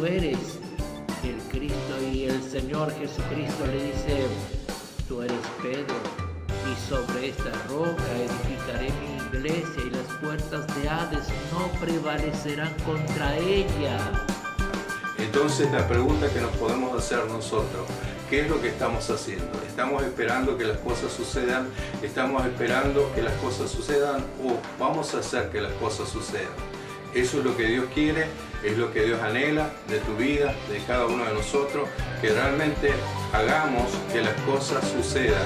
tú eres el Cristo, y el Señor Jesucristo le dice, tú eres Pedro, y sobre esta roca edificaré mi iglesia, y las puertas de Hades no prevalecerán contra ella. Entonces la pregunta que nos podemos hacer nosotros, ¿qué es lo que estamos haciendo? ¿Estamos esperando que las cosas sucedan? ¿Estamos esperando que las cosas sucedan o vamos a hacer que las cosas sucedan? Eso es lo que Dios quiere, es lo que Dios anhela de tu vida, de cada uno de nosotros, que realmente hagamos que las cosas sucedan.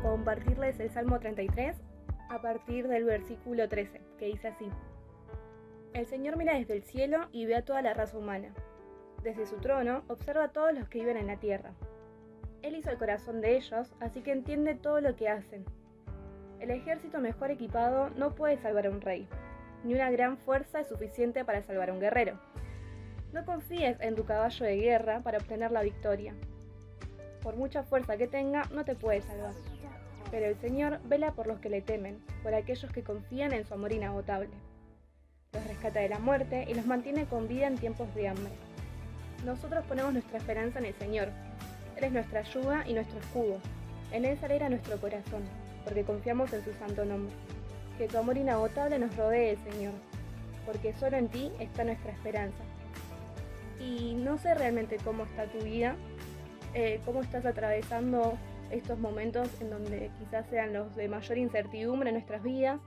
Compartirles el Salmo 33 a partir del versículo 13, que dice así: El Señor mira desde el cielo y ve a toda la raza humana. Desde su trono observa a todos los que viven en la tierra. Él hizo el corazón de ellos, así que entiende todo lo que hacen. El ejército mejor equipado no puede salvar a un rey, ni una gran fuerza es suficiente para salvar a un guerrero. No confíes en tu caballo de guerra para obtener la victoria. Por mucha fuerza que tenga, no te puede salvar. Pero el Señor vela por los que le temen, por aquellos que confían en su amor inagotable. Los rescata de la muerte y los mantiene con vida en tiempos de hambre. Nosotros ponemos nuestra esperanza en el Señor. Él es nuestra ayuda y nuestro escudo. En Él se alegra nuestro corazón, porque confiamos en su santo nombre. Que tu amor inagotable nos rodee, Señor, porque solo en ti está nuestra esperanza. Y no sé realmente cómo está tu vida, cómo estás atravesando estos momentos en donde quizás sean los de mayor incertidumbre en nuestras vidas,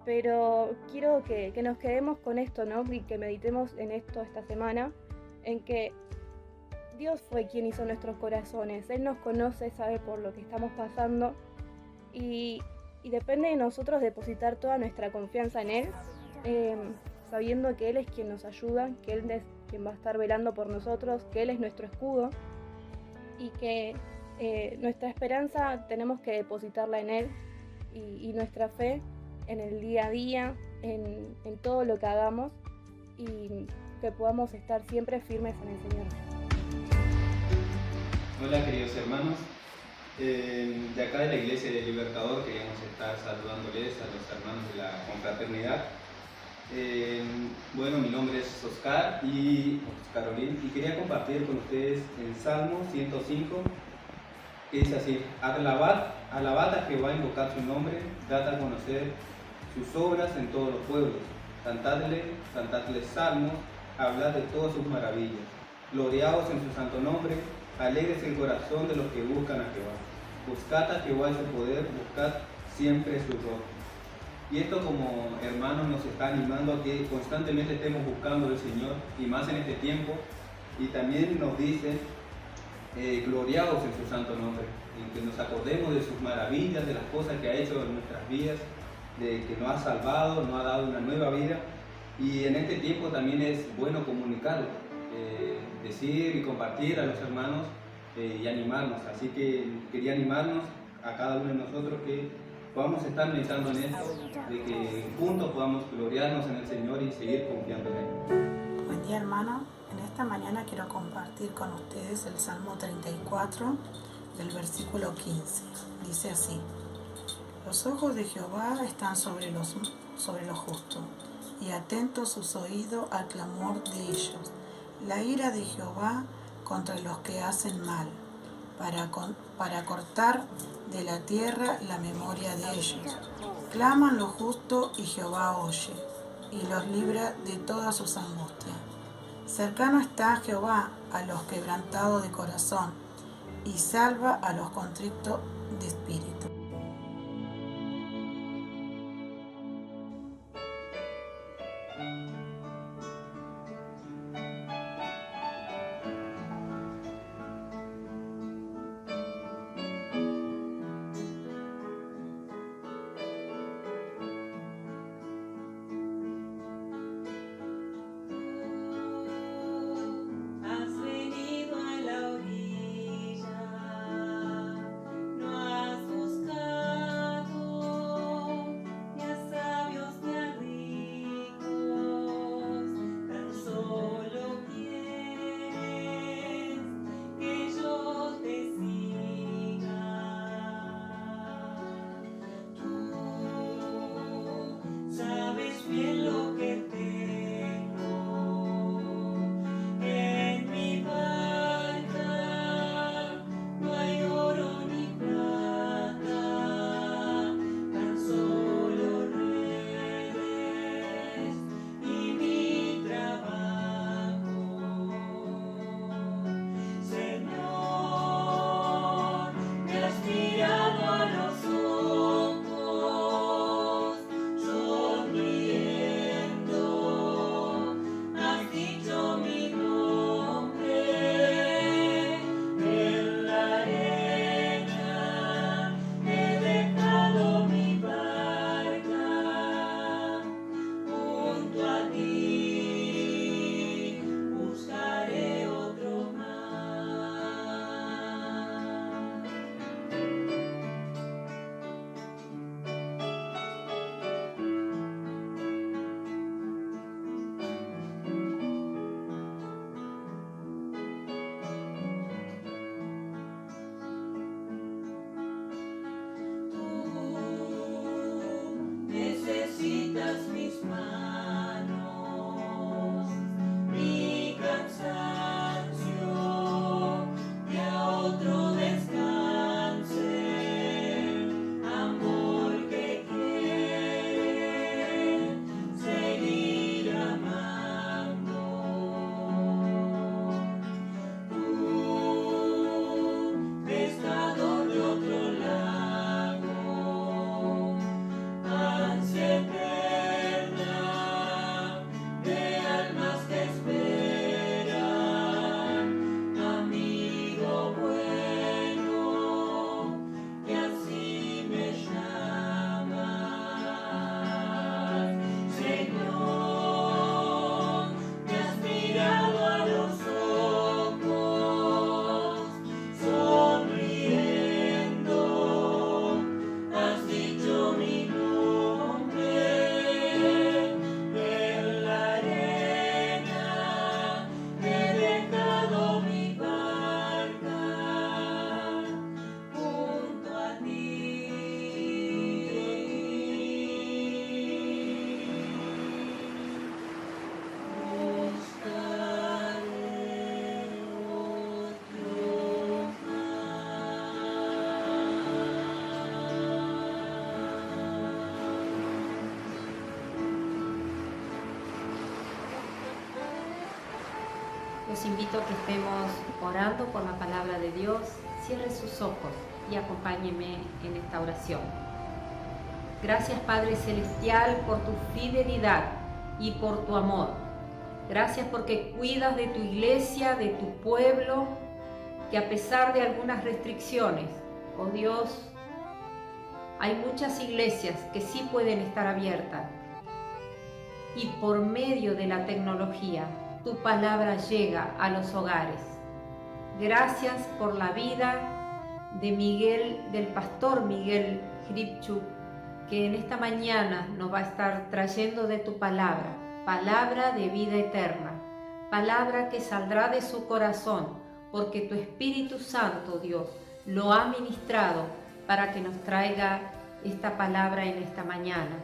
pero quiero que nos quedemos con esto, ¿no? Y que meditemos en esto esta semana, en que Dios fue quien hizo nuestros corazones. Él nos conoce, sabe por lo que estamos pasando y depende de nosotros depositar toda nuestra confianza en Él, sabiendo que Él es quien nos ayuda, que Él es quien va a estar velando por nosotros, que Él es nuestro escudo y que nuestra esperanza tenemos que depositarla en Él y nuestra fe en el día a día, en todo lo que hagamos y que podamos estar siempre firmes en el Señor. Hola queridos hermanos, de acá de la Iglesia del Libertador queríamos estar saludándoles a los hermanos de la confraternidad. Bueno, mi nombre es Oscar y Carolín y quería compartir con ustedes el Salmo 105, que dice así: alabad a Jehová, invocad su nombre, dad a conocer sus obras en todos los pueblos, cantadle salmos, hablad de todas sus maravillas, gloriaos en su santo nombre, alegres el corazón de los que buscan a Jehová. Buscad a Jehová en su poder, buscad siempre su rostro. Y esto como hermanos nos está animando a que constantemente estemos buscando al Señor, y más en este tiempo. Y también nos dice, gloriados en su santo nombre, y que nos acordemos de sus maravillas, de las cosas que ha hecho en nuestras vidas, de que nos ha salvado, nos ha dado una nueva vida. Y en este tiempo también es bueno comunicarlo, decir y compartir a los hermanos y animarnos. Así que quería animarnos a cada uno de nosotros que podamos estar meditando en esto, de que juntos podamos gloriarnos en el Señor y seguir confiando en Él. Buen día, hermano. En esta mañana quiero compartir con ustedes el Salmo 34, del versículo 15. Dice así: los ojos de Jehová están sobre los justos, y atentos sus oídos al clamor de ellos. La ira de Jehová contra los que hacen mal, para cortar de la tierra la memoria de ellos. Claman los justos y Jehová oye, y los libra de todas sus angustias. Cercano está Jehová a los quebrantados de corazón, y salva a los contritos de espíritu. Los invito a que estemos orando por la palabra de Dios. Cierre sus ojos y acompáñeme en esta oración. Gracias, Padre Celestial, por tu fidelidad y por tu amor. Gracias porque cuidas de tu iglesia, de tu pueblo, que a pesar de algunas restricciones, oh Dios, hay muchas iglesias que sí pueden estar abiertas. Y por medio de la tecnología, tu palabra llega a los hogares. Gracias por la vida de Miguel, del pastor Miguel Hripchuk, que en esta mañana nos va a estar trayendo de tu palabra, palabra de vida eterna, palabra que saldrá de su corazón, porque tu Espíritu Santo, Dios, lo ha ministrado para que nos traiga esta palabra en esta mañana.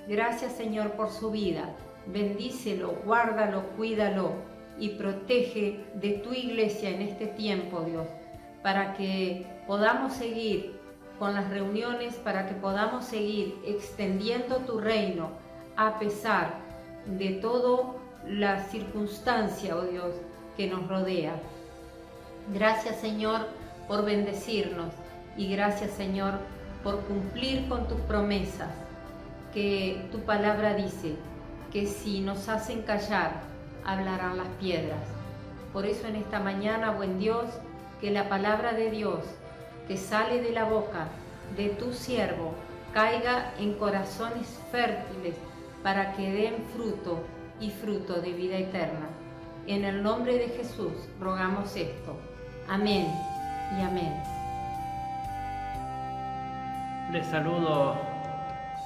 Gracias, Señor, por su vida. Bendícelo, guárdalo, cuídalo y protege de tu iglesia en este tiempo, Dios, para que podamos seguir con las reuniones, para que podamos seguir extendiendo tu reino a pesar de toda la circunstancia, oh Dios, que nos rodea. Gracias, Señor, por bendecirnos y gracias, Señor, por cumplir con tus promesas, que tu palabra dice que si nos hacen callar, hablarán las piedras. Por eso en esta mañana, buen Dios, que la palabra de Dios que sale de la boca de tu siervo caiga en corazones fértiles para que den fruto y fruto de vida eterna. En el nombre de Jesús rogamos esto. Amén y amén. Les saludo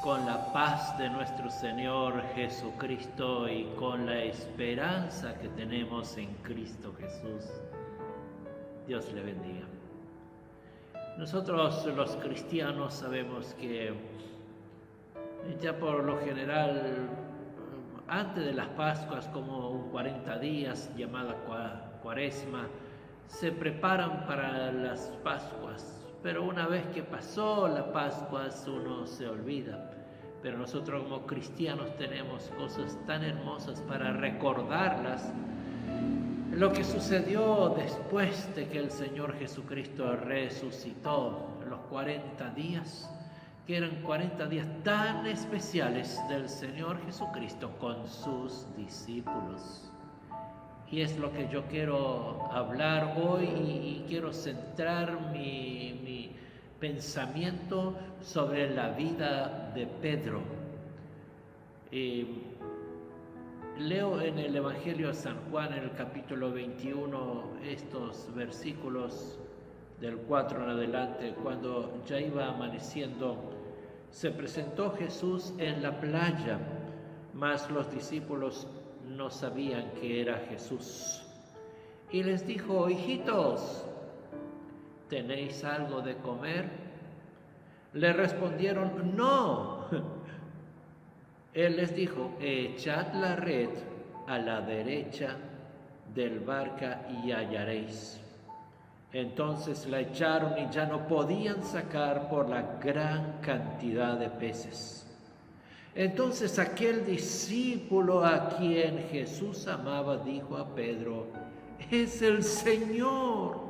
con la paz de nuestro Señor Jesucristo y con la esperanza que tenemos en Cristo Jesús. Dios le bendiga. Nosotros los cristianos sabemos que ya por lo general antes de las Pascuas, como un 40 días llamada Cuaresma, se preparan para las Pascuas, pero una vez que pasó la Pascua uno se olvida. Pero nosotros como cristianos tenemos cosas tan hermosas para recordarlas. Lo que sucedió después de que el Señor Jesucristo resucitó, los 40 días, que eran 40 días tan especiales del Señor Jesucristo con sus discípulos. Y es lo que yo quiero hablar hoy y quiero centrar mi pensamiento sobre la vida de Pedro. Leo en el Evangelio de San Juan, en el capítulo 21, estos versículos del 4 en adelante. Cuando ya iba amaneciendo, se presentó Jesús en la playa, mas los discípulos no sabían que era Jesús. Y les dijo: hijitos, ¿tenéis algo de comer? Le respondieron: no. Él les dijo: echad la red a la derecha del barca y hallaréis. Entonces la echaron y ya no podían sacar por la gran cantidad de peces. Entonces aquel discípulo a quien Jesús amaba dijo a Pedro: es el Señor.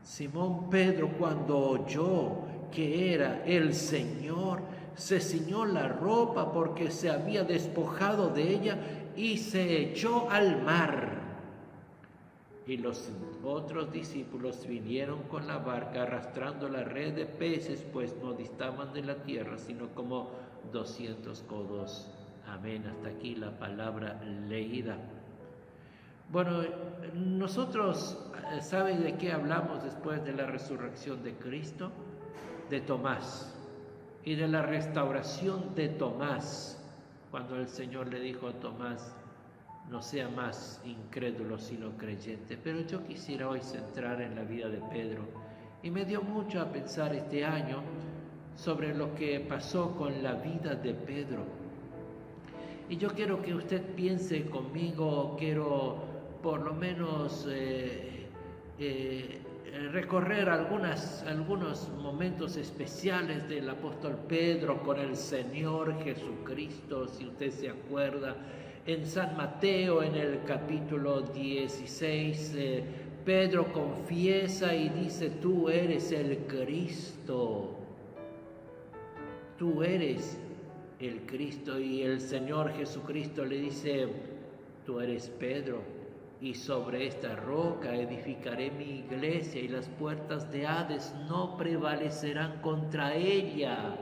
Simón Pedro, cuando oyó que era el Señor, se ciñó la ropa porque se había despojado de ella y se echó al mar. Y los otros discípulos vinieron con la barca arrastrando la red de peces, pues no distaban de la tierra, sino como 200 codos. Amén. Hasta aquí la palabra leída. Bueno, nosotros, ¿saben de qué hablamos después de la resurrección de Cristo? De Tomás y de la restauración de Tomás, cuando el Señor le dijo a Tomás: no sea más incrédulo sino creyente. Pero yo quisiera hoy centrar en la vida de Pedro, y me dio mucho a pensar este año sobre lo que pasó con la vida de Pedro. Y yo quiero que usted piense conmigo, quiero por lo menos recorrer algunos momentos especiales del apóstol Pedro con el Señor Jesucristo. Si usted se acuerda, en San Mateo, en el capítulo 16, Pedro confiesa y dice: tú eres el Cristo. tú eres el Cristo. Y el Señor Jesucristo le dice, tú eres Pedro, y sobre esta roca edificaré mi iglesia, y las puertas de Hades no prevalecerán contra ella.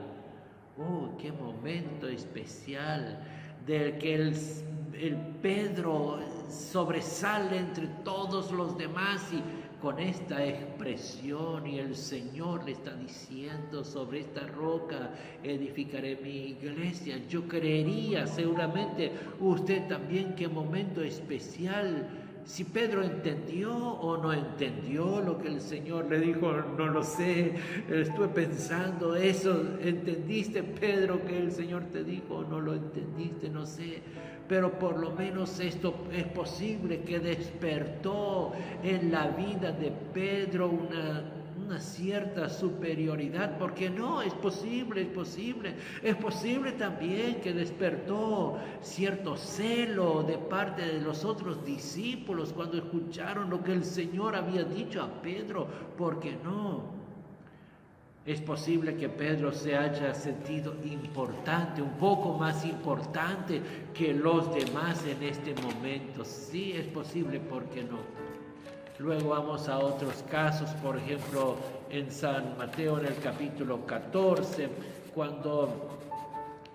¡Oh, qué momento especial! Del que el Pedro sobresale entre todos los demás, y con esta expresión, y el Señor le está diciendo, sobre esta roca edificaré mi iglesia. Yo creería, seguramente usted también, qué momento especial. Si Pedro entendió o no entendió lo que el Señor le dijo, no lo sé. Estuve pensando eso. ¿Entendiste, Pedro, que el Señor te dijo? ¿No lo entendiste? No sé. Pero por lo menos esto es posible, que despertó en la vida de Pedro una cierta superioridad, porque no, es posible también que despertó cierto celo de parte de los otros discípulos cuando escucharon lo que el Señor había dicho a Pedro, porque no. Es posible que Pedro se haya sentido importante, un poco más importante que los demás en este momento. Sí, es posible, ¿por qué no? Luego vamos a otros casos, por ejemplo, en San Mateo, en el capítulo 14, cuando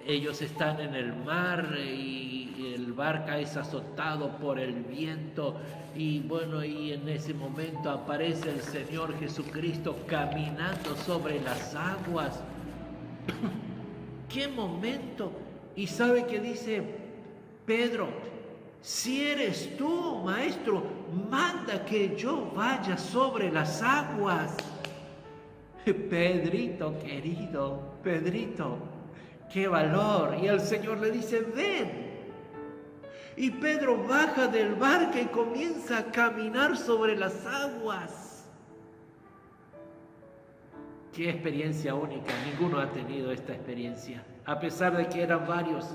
ellos están en el mar y el barca es azotado por el viento, y bueno, y en ese momento aparece el Señor Jesucristo caminando sobre las aguas. ¡Qué momento! Y ¿sabe qué dice Pedro? Si eres tú, maestro, manda que yo vaya sobre las aguas. Pedrito, querido, Pedrito, qué valor. Y el Señor le dice, ven. Y Pedro baja del barco y comienza a caminar sobre las aguas. Qué experiencia única. Ninguno ha tenido esta experiencia, a pesar de que eran varios.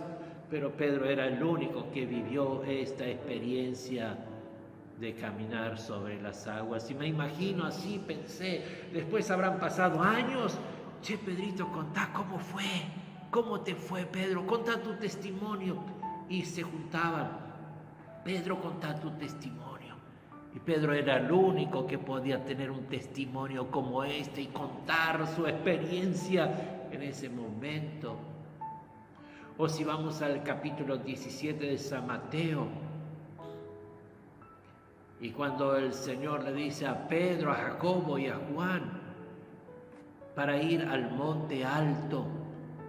Pero Pedro era el único que vivió esta experiencia de caminar sobre las aguas. Y me imagino así, pensé, después habrán pasado años. Che, Pedrito, contá cómo fue, cómo te fue, Pedro, contá tu testimonio. Y se juntaban, Pedro, contá tu testimonio. Y Pedro era el único que podía tener un testimonio como este y contar su experiencia en ese momento. O si vamos al capítulo 17 de San Mateo, y cuando el Señor le dice a Pedro, a Jacobo y a Juan para ir al monte alto,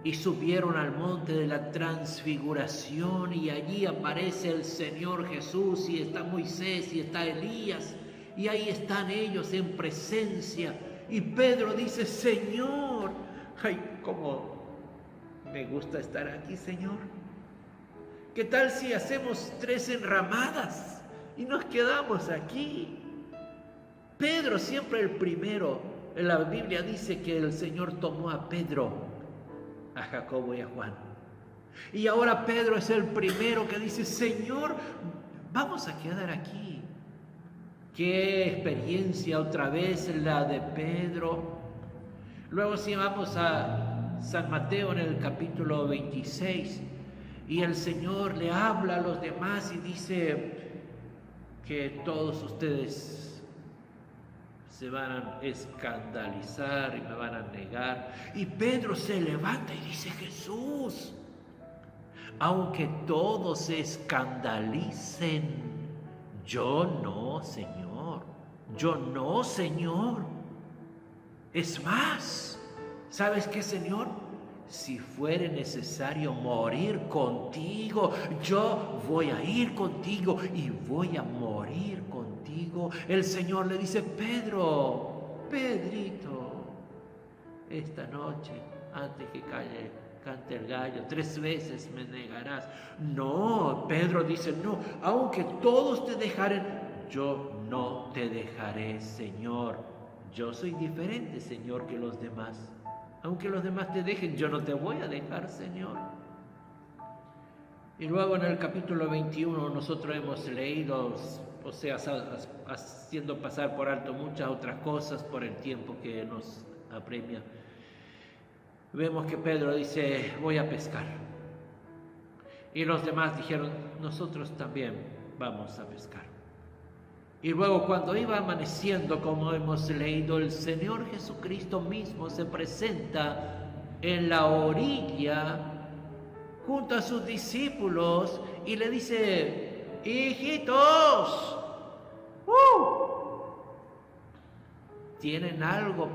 y subieron al monte de la transfiguración, y allí aparece el Señor Jesús, y está Moisés, y está Elías, y ahí están ellos en presencia, y Pedro dice, Señor, ay, cómo me gusta estar aquí, Señor. ¿Qué tal si hacemos 3 enramadas y nos quedamos aquí? Pedro, siempre el primero. En la Biblia dice que el Señor tomó a Pedro, a Jacobo y a Juan. Y ahora Pedro es el primero que dice, Señor, vamos a quedar aquí. Qué experiencia otra vez la de Pedro. Luego si vamos a San Mateo en el capítulo 26, y el Señor le habla a los demás y dice que todos ustedes se van a escandalizar y me van a negar. Y Pedro se levanta y dice, Jesús, aunque todos se escandalicen, yo no, Señor, yo no, Señor. Es más, ¿sabes qué, Señor? Si fuere necesario morir contigo, yo voy a ir contigo y voy a morir contigo. El Señor le dice, Pedro, Pedrito, esta noche, antes que cante el gallo, 3 veces me negarás. No, Pedro dice, no, aunque todos te dejaren, yo no te dejaré, Señor. Yo soy diferente, Señor, que los demás. Aunque los demás te dejen, yo no te voy a dejar, Señor. Y luego en el capítulo 21 nosotros hemos leído, o sea, haciendo pasar por alto muchas otras cosas por el tiempo que nos apremia. vemos que Pedro dice, voy a pescar. Y los demás dijeron, nosotros también vamos a pescar. Y luego cuando iba amaneciendo, como hemos leído, el Señor Jesucristo mismo se presenta en la orilla junto a sus discípulos y le dice, hijitos, ¿tienen algo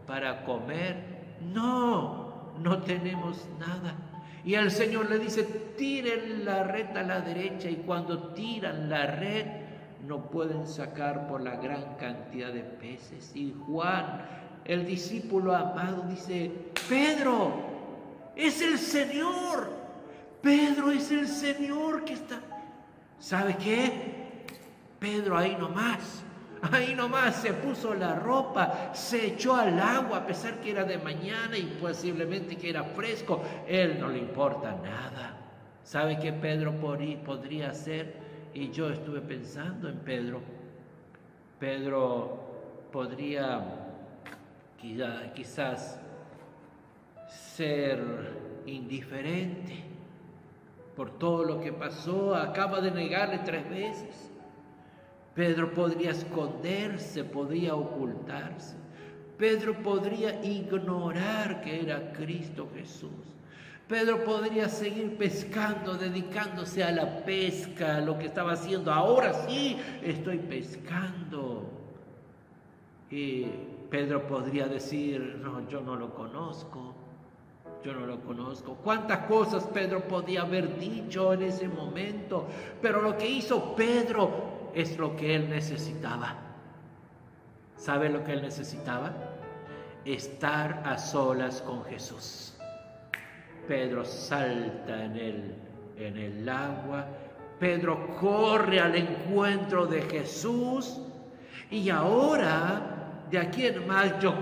para comer? No, no tenemos nada. Y el Señor le dice, tiren la red a la derecha, y cuando tiran la red no pueden sacar por la gran cantidad de peces. Y Juan, el discípulo amado, dice, Pedro, es el Señor. Pedro es el Señor que está. ¿Sabe qué? Pedro ahí nomás se puso la ropa, se echó al agua, a pesar que era de mañana y posiblemente que era fresco. Él no le importa nada. ¿Sabe qué Pedro podría hacer? Y yo estuve pensando en Pedro. Pedro podría quizás ser indiferente por todo lo que pasó. Acaba de negarle 3 veces. Pedro podría esconderse, podría ocultarse. Pedro podría ignorar que era Cristo Jesús. Pedro podría seguir pescando, dedicándose a la pesca, lo que estaba haciendo. Ahora sí, estoy pescando. Y Pedro podría decir, no, yo no lo conozco. Yo no lo conozco. ¿Cuántas cosas Pedro podía haber dicho en ese momento? Pero lo que hizo Pedro es lo que él necesitaba. ¿Sabe lo que él necesitaba? Estar a solas con Jesús. Pedro salta en el agua. Pedro corre al encuentro de Jesús. Y ahora, de aquí en más, yo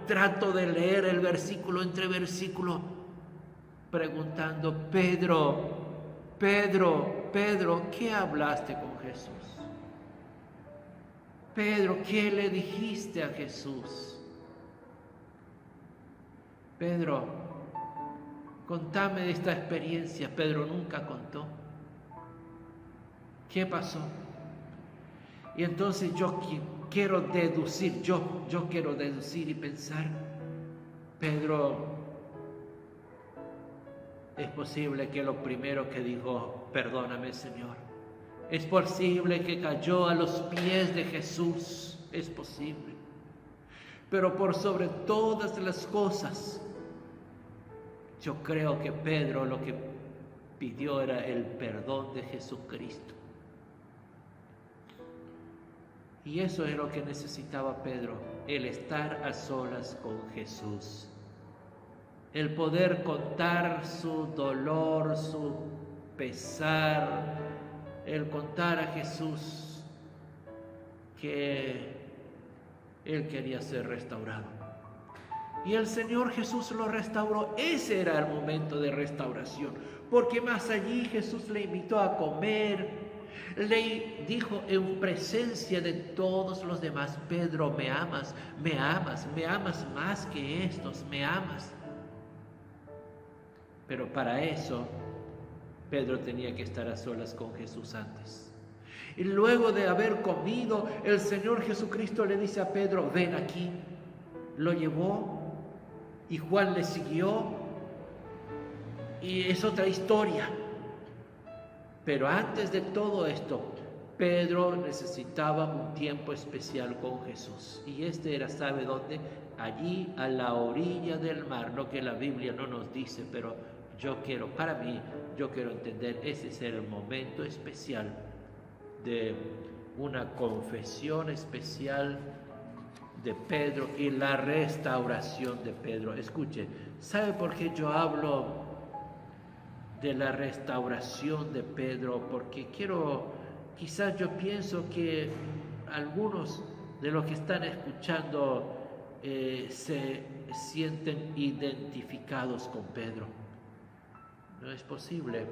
trato de leer el versículo entre versículo, preguntando, Pedro, ¿qué hablaste con Jesús? Pedro, ¿qué le dijiste a Jesús? Pedro, contame de esta experiencia. Pedro nunca contó. ¿Qué pasó? Y entonces yo quiero deducir y pensar, Pedro, es posible que lo primero que dijo, perdóname, Señor. Es posible que cayó a los pies de Jesús, es posible. Pero por sobre todas las cosas, yo creo que Pedro lo que pidió era el perdón de Jesucristo. Y eso es lo que necesitaba Pedro, el estar a solas con Jesús. El poder contar su dolor, su pesar, el contar a Jesús que él quería ser restaurado. Y el Señor Jesús lo restauró. Ese era el momento de restauración, porque más allí Jesús le invitó a comer, le dijo en presencia de todos los demás, Pedro, me amas más que estos, me amas. Pero para eso Pedro tenía que estar a solas con Jesús antes. Y luego de haber comido, el Señor Jesucristo le dice a Pedro, ven aquí. Lo llevó y Juan le siguió. Y es otra historia. Pero antes de todo esto, Pedro necesitaba un tiempo especial con Jesús. Y este era, ¿sabe dónde? Allí a la orilla del mar. Lo que la Biblia no nos dice, pero yo quiero entender, ese es el momento especial de una confesión especial de Pedro y la restauración de Pedro. Escuche, ¿sabe por qué yo hablo de la restauración de Pedro? Porque quizás yo pienso que algunos de los que están escuchando se sienten identificados con Pedro. No es posible.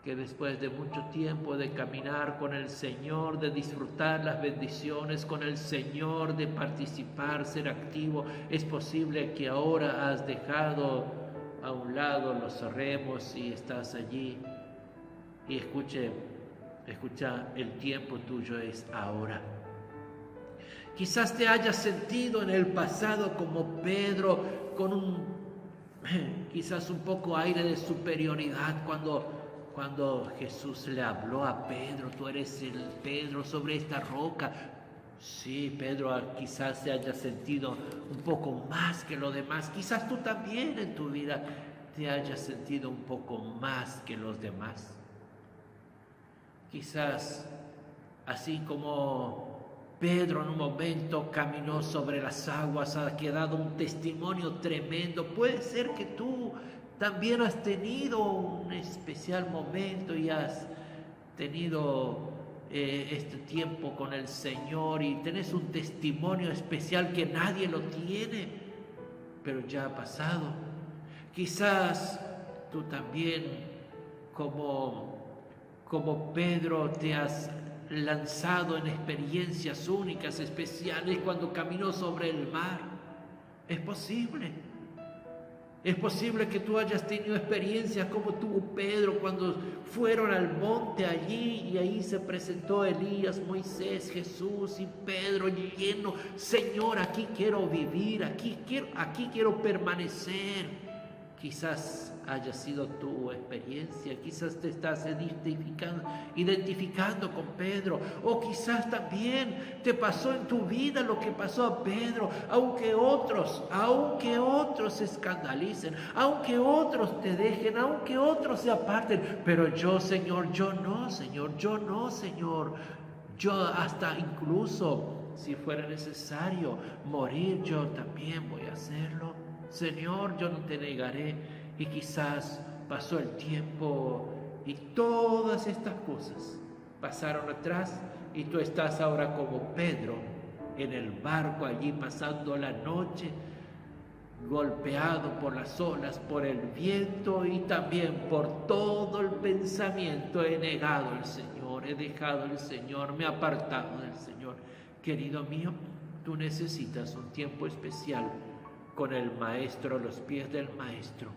que después de mucho tiempo de caminar con el Señor, de disfrutar las bendiciones con el Señor, de participar, ser activo, es posible que ahora has dejado a un lado los remos y estás allí. Y escucha, el tiempo tuyo es ahora. Quizás te hayas sentido en el pasado como Pedro, con quizás un poco aire de superioridad cuando Jesús le habló a Pedro: tú eres el Pedro sobre esta roca. Sí, Pedro quizás se haya sentido un poco más que los demás. Quizás tú también en tu vida te hayas sentido un poco más que los demás. Quizás así como Pedro en un momento caminó sobre las aguas, ha quedado un testimonio tremendo. Puede ser que tú también has tenido un especial momento y has tenido este tiempo con el Señor y tenés un testimonio especial que nadie lo tiene, pero ya ha pasado. Quizás tú también, como Pedro, te has lanzado en experiencias únicas, especiales, cuando caminó sobre el mar. Es posible que tú hayas tenido experiencias como tuvo Pedro cuando fueron al monte allí y ahí se presentó Elías, Moisés, Jesús y Pedro lleno: Señor, aquí quiero vivir, aquí quiero permanecer. Quizás haya sido tu experiencia, quizás te estás identificando con Pedro, o quizás también te pasó en tu vida lo que pasó a Pedro, aunque otros se escandalicen, aunque otros te dejen, aunque otros se aparten, pero yo, Señor, yo no, Señor, yo hasta incluso si fuera necesario morir, yo también voy a hacerlo. Señor, yo no te negaré. Y quizás pasó el tiempo y todas estas cosas pasaron atrás y tú estás ahora como Pedro en el barco allí pasando la noche, golpeado por las olas, por el viento y también por todo el pensamiento: he negado al Señor, he dejado al Señor, me he apartado del Señor. Querido mío, tú necesitas un tiempo especial con el Maestro, a los pies del Maestro.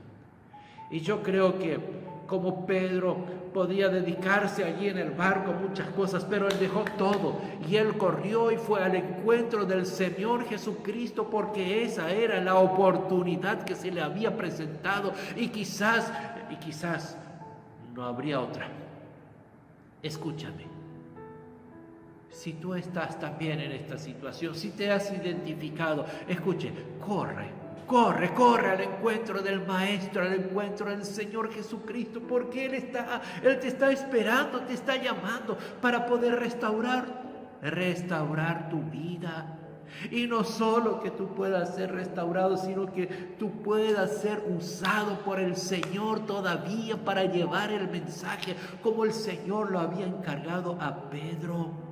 Y yo creo que como Pedro podía dedicarse allí en el barco a muchas cosas, pero él dejó todo y él corrió y fue al encuentro del Señor Jesucristo, porque esa era la oportunidad que se le había presentado y quizás no habría otra. Escúchame. Si tú estás también en esta situación, si te has identificado, escuche, corre al encuentro del Maestro, al encuentro del Señor Jesucristo, porque Él te está esperando, te está llamando para poder restaurar tu vida. Y no solo que tú puedas ser restaurado, sino que tú puedas ser usado por el Señor todavía para llevar el mensaje como el Señor lo había encargado a Pedro.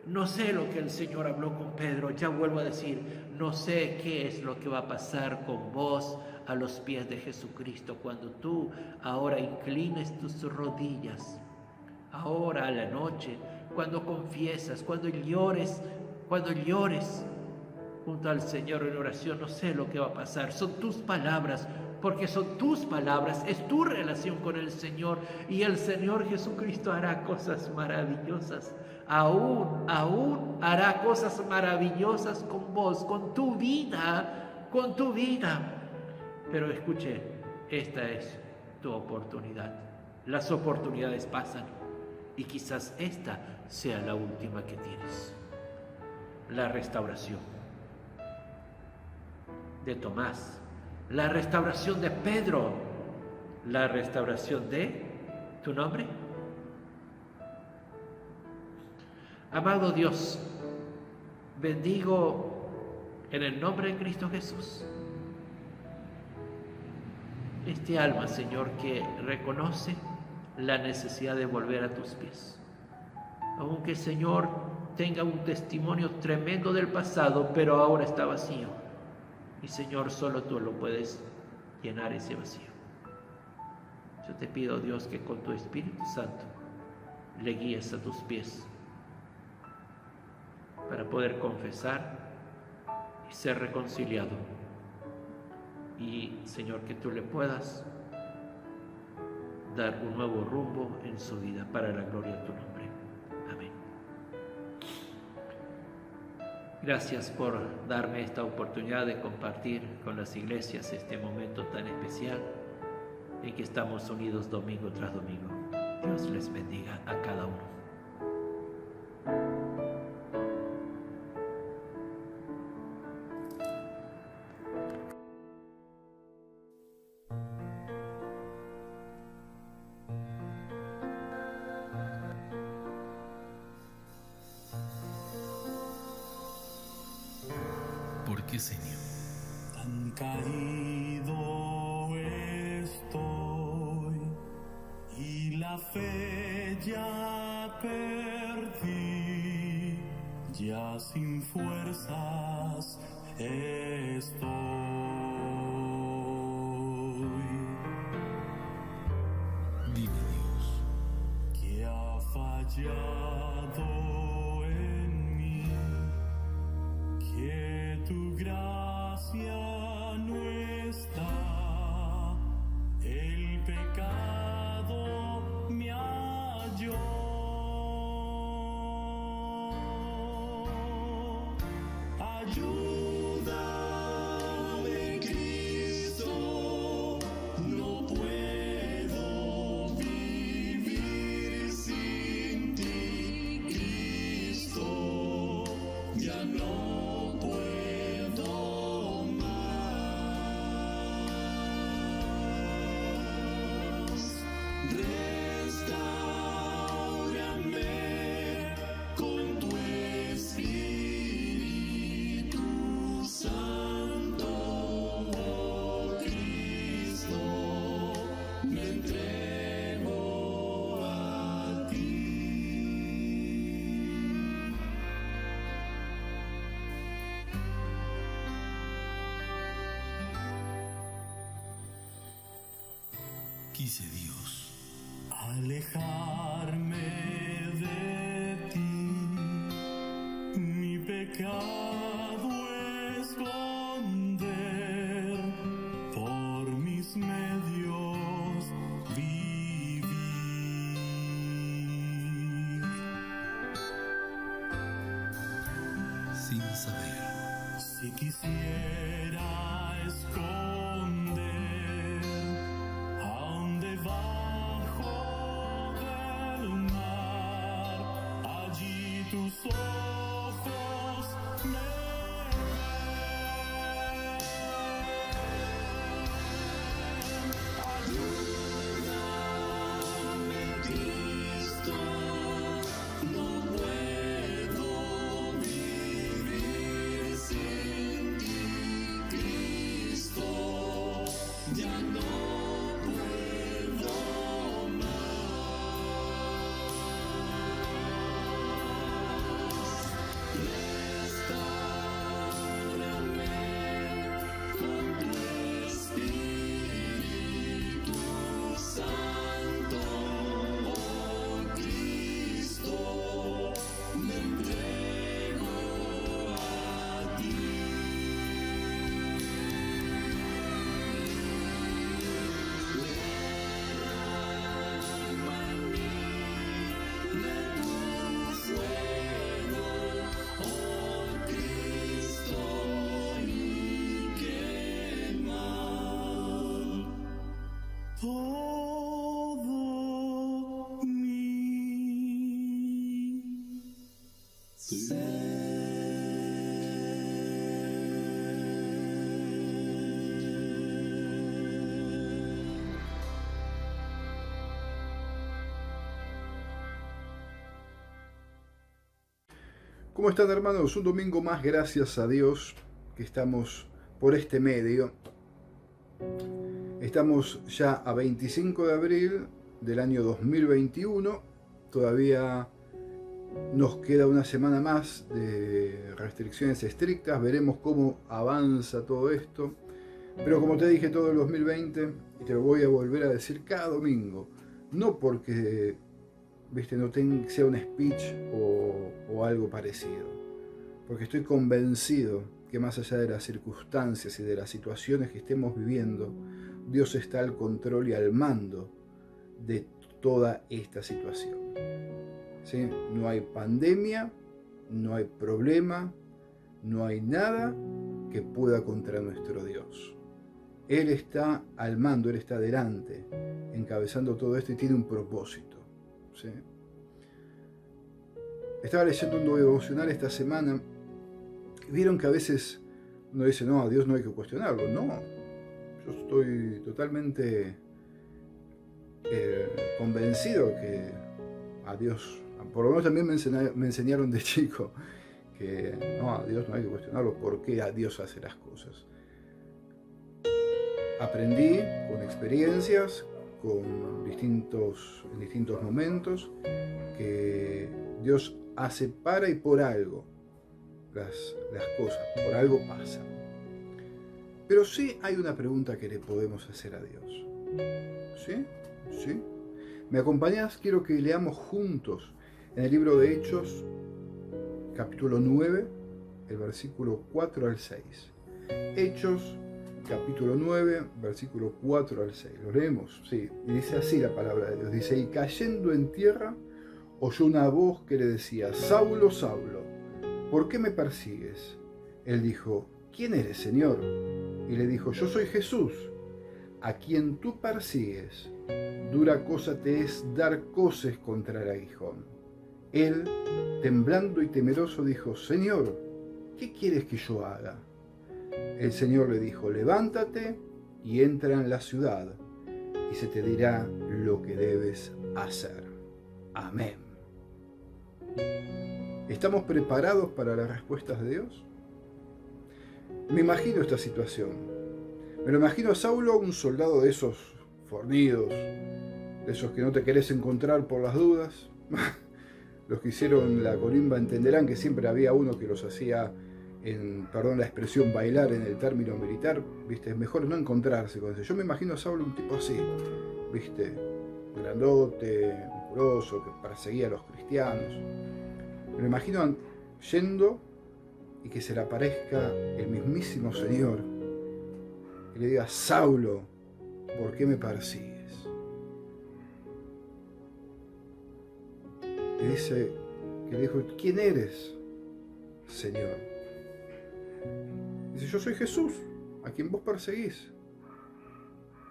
No sé lo que el Señor habló con Pedro, ya vuelvo a decir, no sé qué es lo que va a pasar con vos a los pies de Jesucristo cuando tú ahora inclines tus rodillas, ahora a la noche, cuando confiesas, cuando llores junto al Señor en oración. No sé lo que va a pasar, son tus palabras, porque son tus palabras, es tu relación con el Señor, y el Señor Jesucristo hará cosas maravillosas. Aún hará cosas maravillosas con vos, con tu vida. Pero escuche, esta es tu oportunidad. Las oportunidades pasan y quizás esta sea la última que tienes. La restauración de Tomás, la restauración de Pedro, la restauración de tu nombre. Amado Dios, bendigo en el nombre de Cristo Jesús este alma, Señor, que reconoce la necesidad de volver a tus pies. Aunque, Señor, tenga un testimonio tremendo del pasado, pero ahora está vacío. Y, Señor, solo tú lo puedes llenar ese vacío. Yo te pido, Dios, que con tu Espíritu Santo le guíes a tus pies para poder confesar y ser reconciliado. Y, Señor, que tú le puedas dar un nuevo rumbo en su vida para la gloria de tu nombre. Amén. Gracias por darme esta oportunidad de compartir con las iglesias este momento tan especial en que estamos unidos domingo tras domingo. Dios les bendiga a cada uno. ¿Por qué, Señor? Tan caído estoy y la fe ya perdí, ya sin fuerzas estoy. Dime, Dios, ¿qué ha fallado en mí? Que tu gracia no está, el pecado me halló. Ayúdame, Cristo, no puedo vivir sin ti, Cristo, ya no puedo más. Restáurame con tu Espíritu Santo, oh Cristo, me entrego a ti. quise, Dios, Alejarme de ti, mi pecado esconder, por mis medios vivir. sin saber. Si quisiera esconder aún debajo del mar, allí tus ojos me ven. Ayúdame, Cristo, no puedo vivir sin ti, Cristo, ya no puedo más. Restáurame con tu Espíritu Santo, oh Cristo, me entrego a ti. Derrama en mí de tu fuego, oh Cristo, y quema todo mi ¿Cómo están, hermanos? Un domingo más, gracias a Dios que estamos por este medio. Estamos ya a 25 de abril del año 2021. Todavía nos queda una semana más de restricciones estrictas. Veremos cómo avanza todo esto. Pero como te dije todo el 2020, y te lo voy a volver a decir cada domingo, no porque no sea un speech o algo parecido, porque estoy convencido que más allá de las circunstancias y de las situaciones que estemos viviendo, Dios está al control y al mando de toda esta situación. ¿Sí? No hay pandemia, no hay problema, no hay nada que pueda contra nuestro Dios. Él está al mando, Él está delante, encabezando todo esto y tiene un propósito. ¿Sí? Estaba leyendo un devocional esta semana. Vieron que a veces uno dice, no, a Dios no hay que cuestionarlo. No, yo estoy totalmente convencido que a Dios, por lo menos también me enseñaron de chico, que no, a Dios no hay que cuestionarlo, por qué a Dios hace las cosas. Aprendí con experiencias, en distintos momentos, que Dios hace para y por algo las cosas, por algo pasan. Pero sí hay una pregunta que le podemos hacer a Dios. ¿Sí? ¿Sí? ¿Me acompañás? Quiero que leamos juntos en el libro de Hechos, capítulo 9, el versículo 4 al 6. Hechos, capítulo 9, versículo 4 al 6. ¿Lo leemos? Sí. Y dice así la palabra de Dios. Dice, y cayendo en tierra, oyó una voz que le decía, Saulo, Saulo, ¿por qué me persigues? Él dijo, ¿quién eres, Señor? Y le dijo, yo soy Jesús, a quien tú persigues. Dura cosa te es dar coces contra el aguijón. Él, temblando y temeroso, dijo, Señor, ¿qué quieres que yo haga? El Señor le dijo, levántate y entra en la ciudad, y se te dirá lo que debes hacer. Amén. ¿Estamos preparados para las respuestas de Dios? Me imagino esta situación. Me lo imagino a Saulo, un soldado de esos fornidos, de esos que no te querés encontrar por las dudas. Los que hicieron la colimba entenderán que siempre había uno que los hacía, perdón la expresión, bailar en el término militar. ¿Viste? Es mejor no encontrarse con eso. Yo me imagino a Saulo un tipo así, ¿viste? Grandote, musculoso, que perseguía a los cristianos. Me lo imagino yendo y que se le aparezca el mismísimo Señor y le diga, Saulo, ¿por qué me persigues? Y dice que le dijo, ¿quién eres, Señor? Dice, yo soy Jesús, a quien vos perseguís.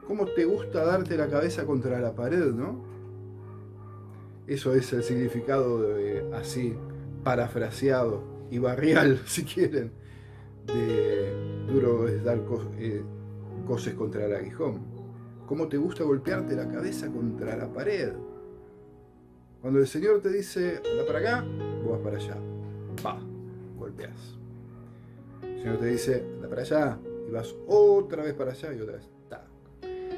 ¿Cómo te gusta darte la cabeza contra la pared, no? Eso es el significado así, parafraseado y barrial, si quieren, de duro es dar coces contra el aguijón. ¿Cómo te gusta golpearte la cabeza contra la pared? Cuando el Señor te dice, anda para acá, vos vas para allá. Golpeás. El Señor te dice, anda para allá, y vas otra vez para allá y otra vez.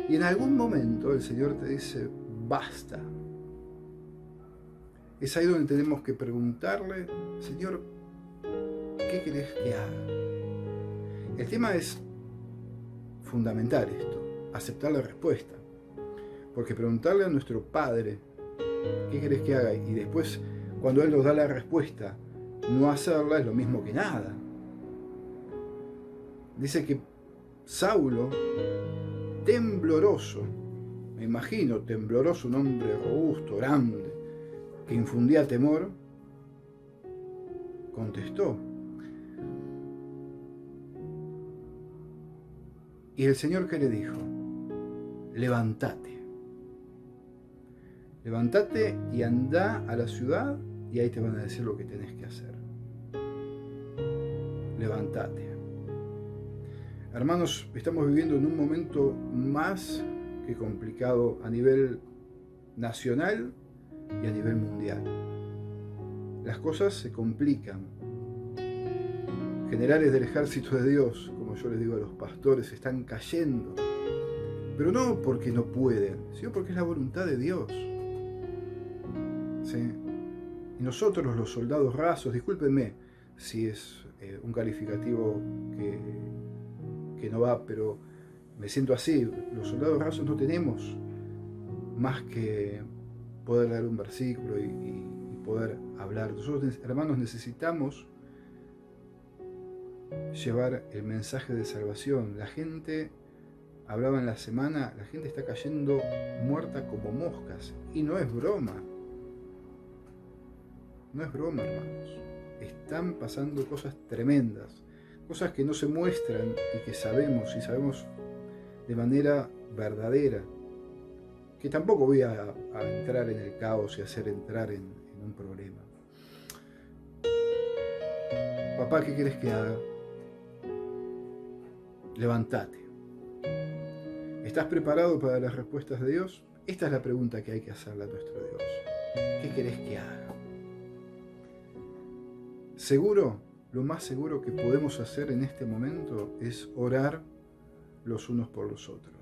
Y en algún momento el Señor te dice, basta. Es ahí donde tenemos que preguntarle, Señor, ¿qué querés que haga? El tema es fundamental esto, aceptar la respuesta. Porque preguntarle a nuestro Padre, ¿qué querés que haga? Y después, cuando Él nos da la respuesta, no hacerla es lo mismo que nada. Dice que Saulo, tembloroso, me imagino, tembloroso, un hombre robusto, grande, que infundía temor, contestó. Y el Señor, ¿qué le dijo? Levántate. Levántate y anda a la ciudad y ahí te van a decir lo que tenés que hacer. Levántate. Hermanos, estamos viviendo en un momento más que complicado a nivel nacional y a nivel mundial. Las cosas se complican. Generales del ejército de Dios, como yo les digo a los pastores, están cayendo. Pero no porque no pueden, sino porque es la voluntad de Dios. ¿Sí? Y nosotros, los soldados rasos, discúlpenme si es un calificativo que no va, pero me siento así. Los soldados rasos no tenemos más que poder leer un versículo y poder hablar. Nosotros, hermanos, necesitamos llevar el mensaje de salvación. La gente, hablaba en la semana, la gente está cayendo muerta como moscas. Y no es broma. No es broma, hermanos. Están pasando cosas tremendas. Cosas que no se muestran y que sabemos, y sabemos de manera verdadera. Que tampoco voy a entrar en el caos y hacer entrar en un problema. Papá, ¿qué querés que haga? Levántate. ¿Estás preparado para las respuestas de Dios? Esta es la pregunta que hay que hacerle a nuestro Dios. ¿Qué querés que haga? Seguro, lo más seguro que podemos hacer en este momento es orar los unos por los otros.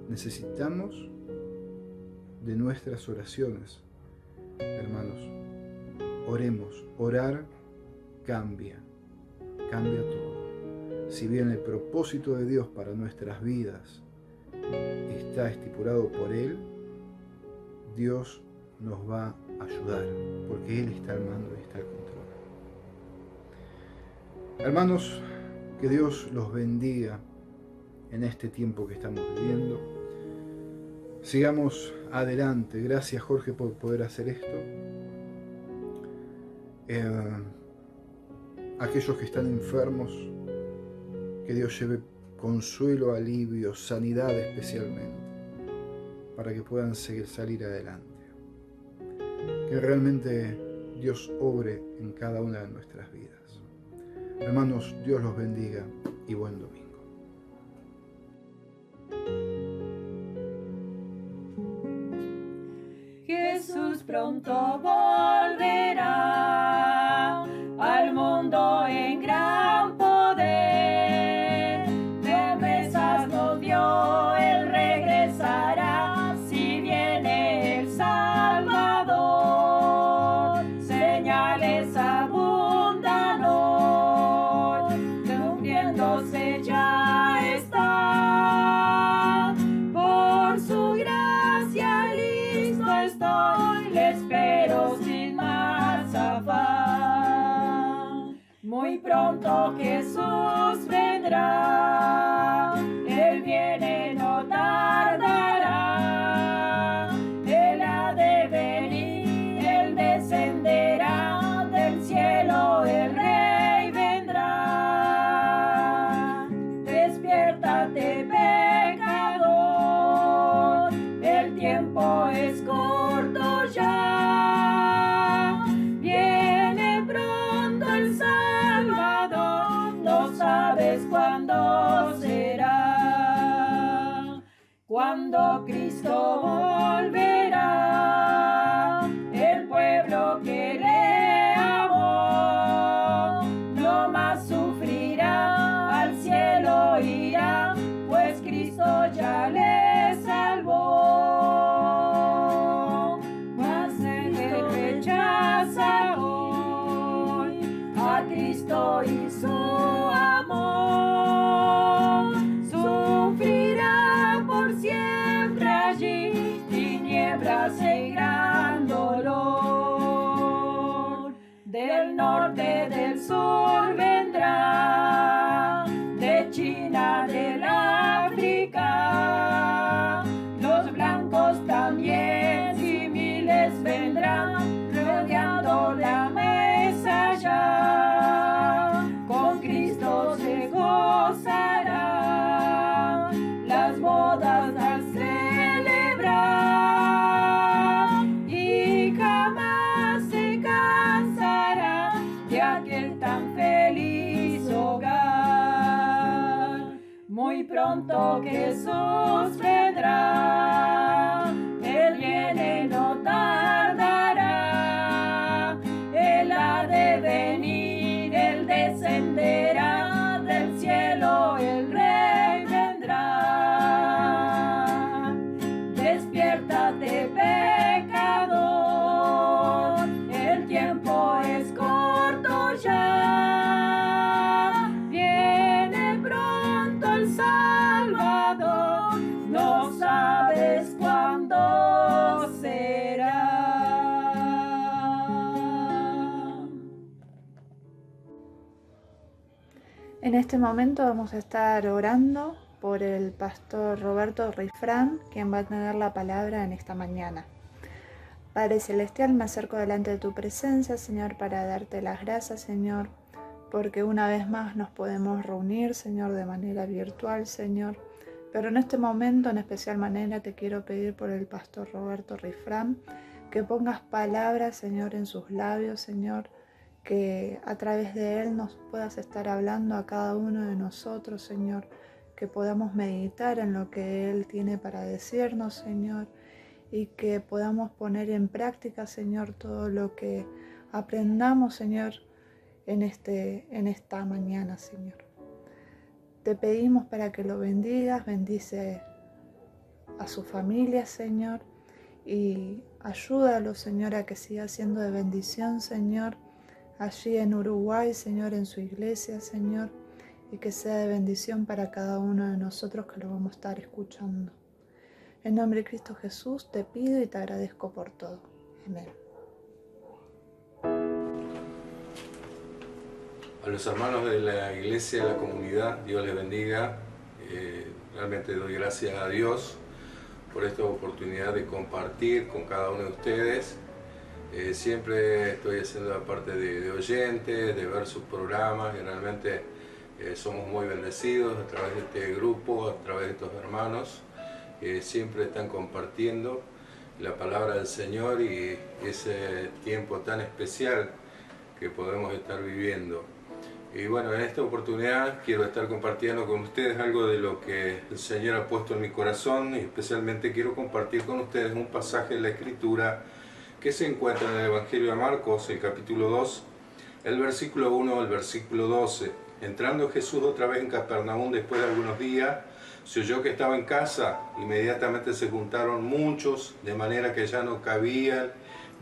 Necesitamos de nuestras oraciones, hermanos. Oremos. Orar cambia todo. Si bien el propósito de Dios para nuestras vidas está estipulado por Él, Dios nos va a ayudar, porque Él está al mando y está al control. Hermanos, que Dios los bendiga en este tiempo que estamos viviendo. Sigamos adelante. Gracias, Jorge, por poder hacer esto. Aquellos que están enfermos, que Dios lleve consuelo, alivio, sanidad especialmente, para que puedan salir adelante. Que realmente Dios obre en cada una de nuestras vidas. Hermanos, Dios los bendiga y buen domingo. Jesús pronto volverá al mundo en gran poder. Promesas nos dio, Él regresará si viene el Salvador. Señales abundan hoy, cumpliéndose ya está. Por su gracia listo estoy, le espero sin más afán. Muy pronto Jesús vendrá, Él viene, no tardará. Él ha de venir, Él descenderá, del cielo el Rey vendrá. Despiértate, pecador, el tiempo es corto ya. Viene pronto el Salvador, no sabes cuándo será. Cuando Cristo volverá, el pueblo que le amó no más sufrirá, al cielo irá, pues Cristo ya le salvó. Mas el que rechaza hoy a Cristo y su amor, sufrirá por siempre allí tinieblas y gran dolor. Del norte, del sur vendrá, de China, del África, los blancos también, y miles vendrán, rodeando la mesa ya. Con Cristo se gozará, las bodas al celebrar, y jamás se cansará de aquel tan feliz hogar. Muy pronto Jesús vendrá, Él viene, no tardará. Él ha de venir, Él descenderá, del cielo el Rey vendrá. Despiértate, pecador, el tiempo es corto ya. Viene pronto el Salvador. En este momento vamos a estar orando por el pastor Roberto Rifrán, quien va a tener la palabra en esta mañana. Padre Celestial, me acerco delante de tu presencia, Señor, para darte las gracias, Señor, porque una vez más nos podemos reunir, Señor, de manera virtual, Señor. Pero en este momento, en especial manera, te quiero pedir por el pastor Roberto Rifrán, que pongas palabras, Señor, en sus labios, Señor, que a través de él nos puedas estar hablando a cada uno de nosotros, Señor, que podamos meditar en lo que él tiene para decirnos, Señor, y que podamos poner en práctica, Señor, todo lo que aprendamos, Señor, en esta mañana, Señor. Te pedimos para que lo bendigas, bendice a su familia, Señor, y ayúdalo, Señor, a que siga siendo de bendición, Señor, allí en Uruguay, Señor, en su iglesia, Señor, y que sea de bendición para cada uno de nosotros que lo vamos a estar escuchando. En nombre de Cristo Jesús te pido y te agradezco por todo. Amén. A los hermanos de la iglesia, de la comunidad, Dios les bendiga. Realmente doy gracias a Dios por esta oportunidad de compartir con cada uno de ustedes. Siempre estoy haciendo la parte de oyente, de ver sus programas, y realmente somos muy bendecidos a través de este grupo, a través de estos hermanos que siempre están compartiendo la palabra del Señor y ese tiempo tan especial que podemos estar viviendo. Y bueno, en esta oportunidad quiero estar compartiendo con ustedes algo de lo que el Señor ha puesto en mi corazón, y especialmente quiero compartir con ustedes un pasaje de la Escritura que se encuentra en el Evangelio de Marcos, el capítulo 2, el versículo 1 al versículo 12. Entrando Jesús otra vez en Capernaum después de algunos días, se oyó que estaba en casa. Inmediatamente se juntaron muchos, de manera que ya no cabían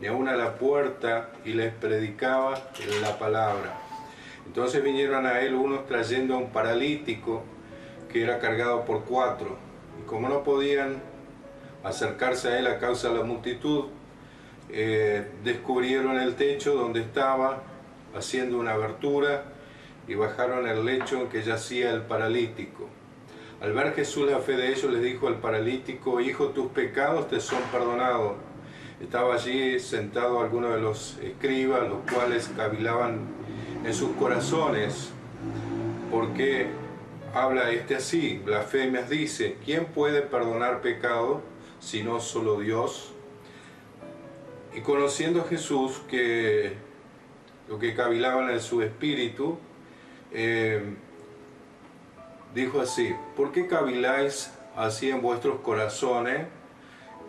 ni aun a la puerta, y les predicaba la palabra. Entonces vinieron a él unos trayendo a un paralítico que era cargado por 4, y como no podían acercarse a él a causa de la multitud, descubrieron el techo donde estaba, haciendo una abertura, y bajaron el lecho en que yacía el paralítico. Al ver Jesús la fe de ellos, les dijo al paralítico: Hijo, tus pecados te son perdonados. Estaba allí sentado alguno de los escribas, los cuales cavilaban en sus corazones: ¿por qué habla este así? Blasfemias dice. ¿Quién puede perdonar pecados sino solo Dios? Y conociendo Jesús que lo que cavilaban en su espíritu, dijo así: ¿por qué caviláis así en vuestros corazones?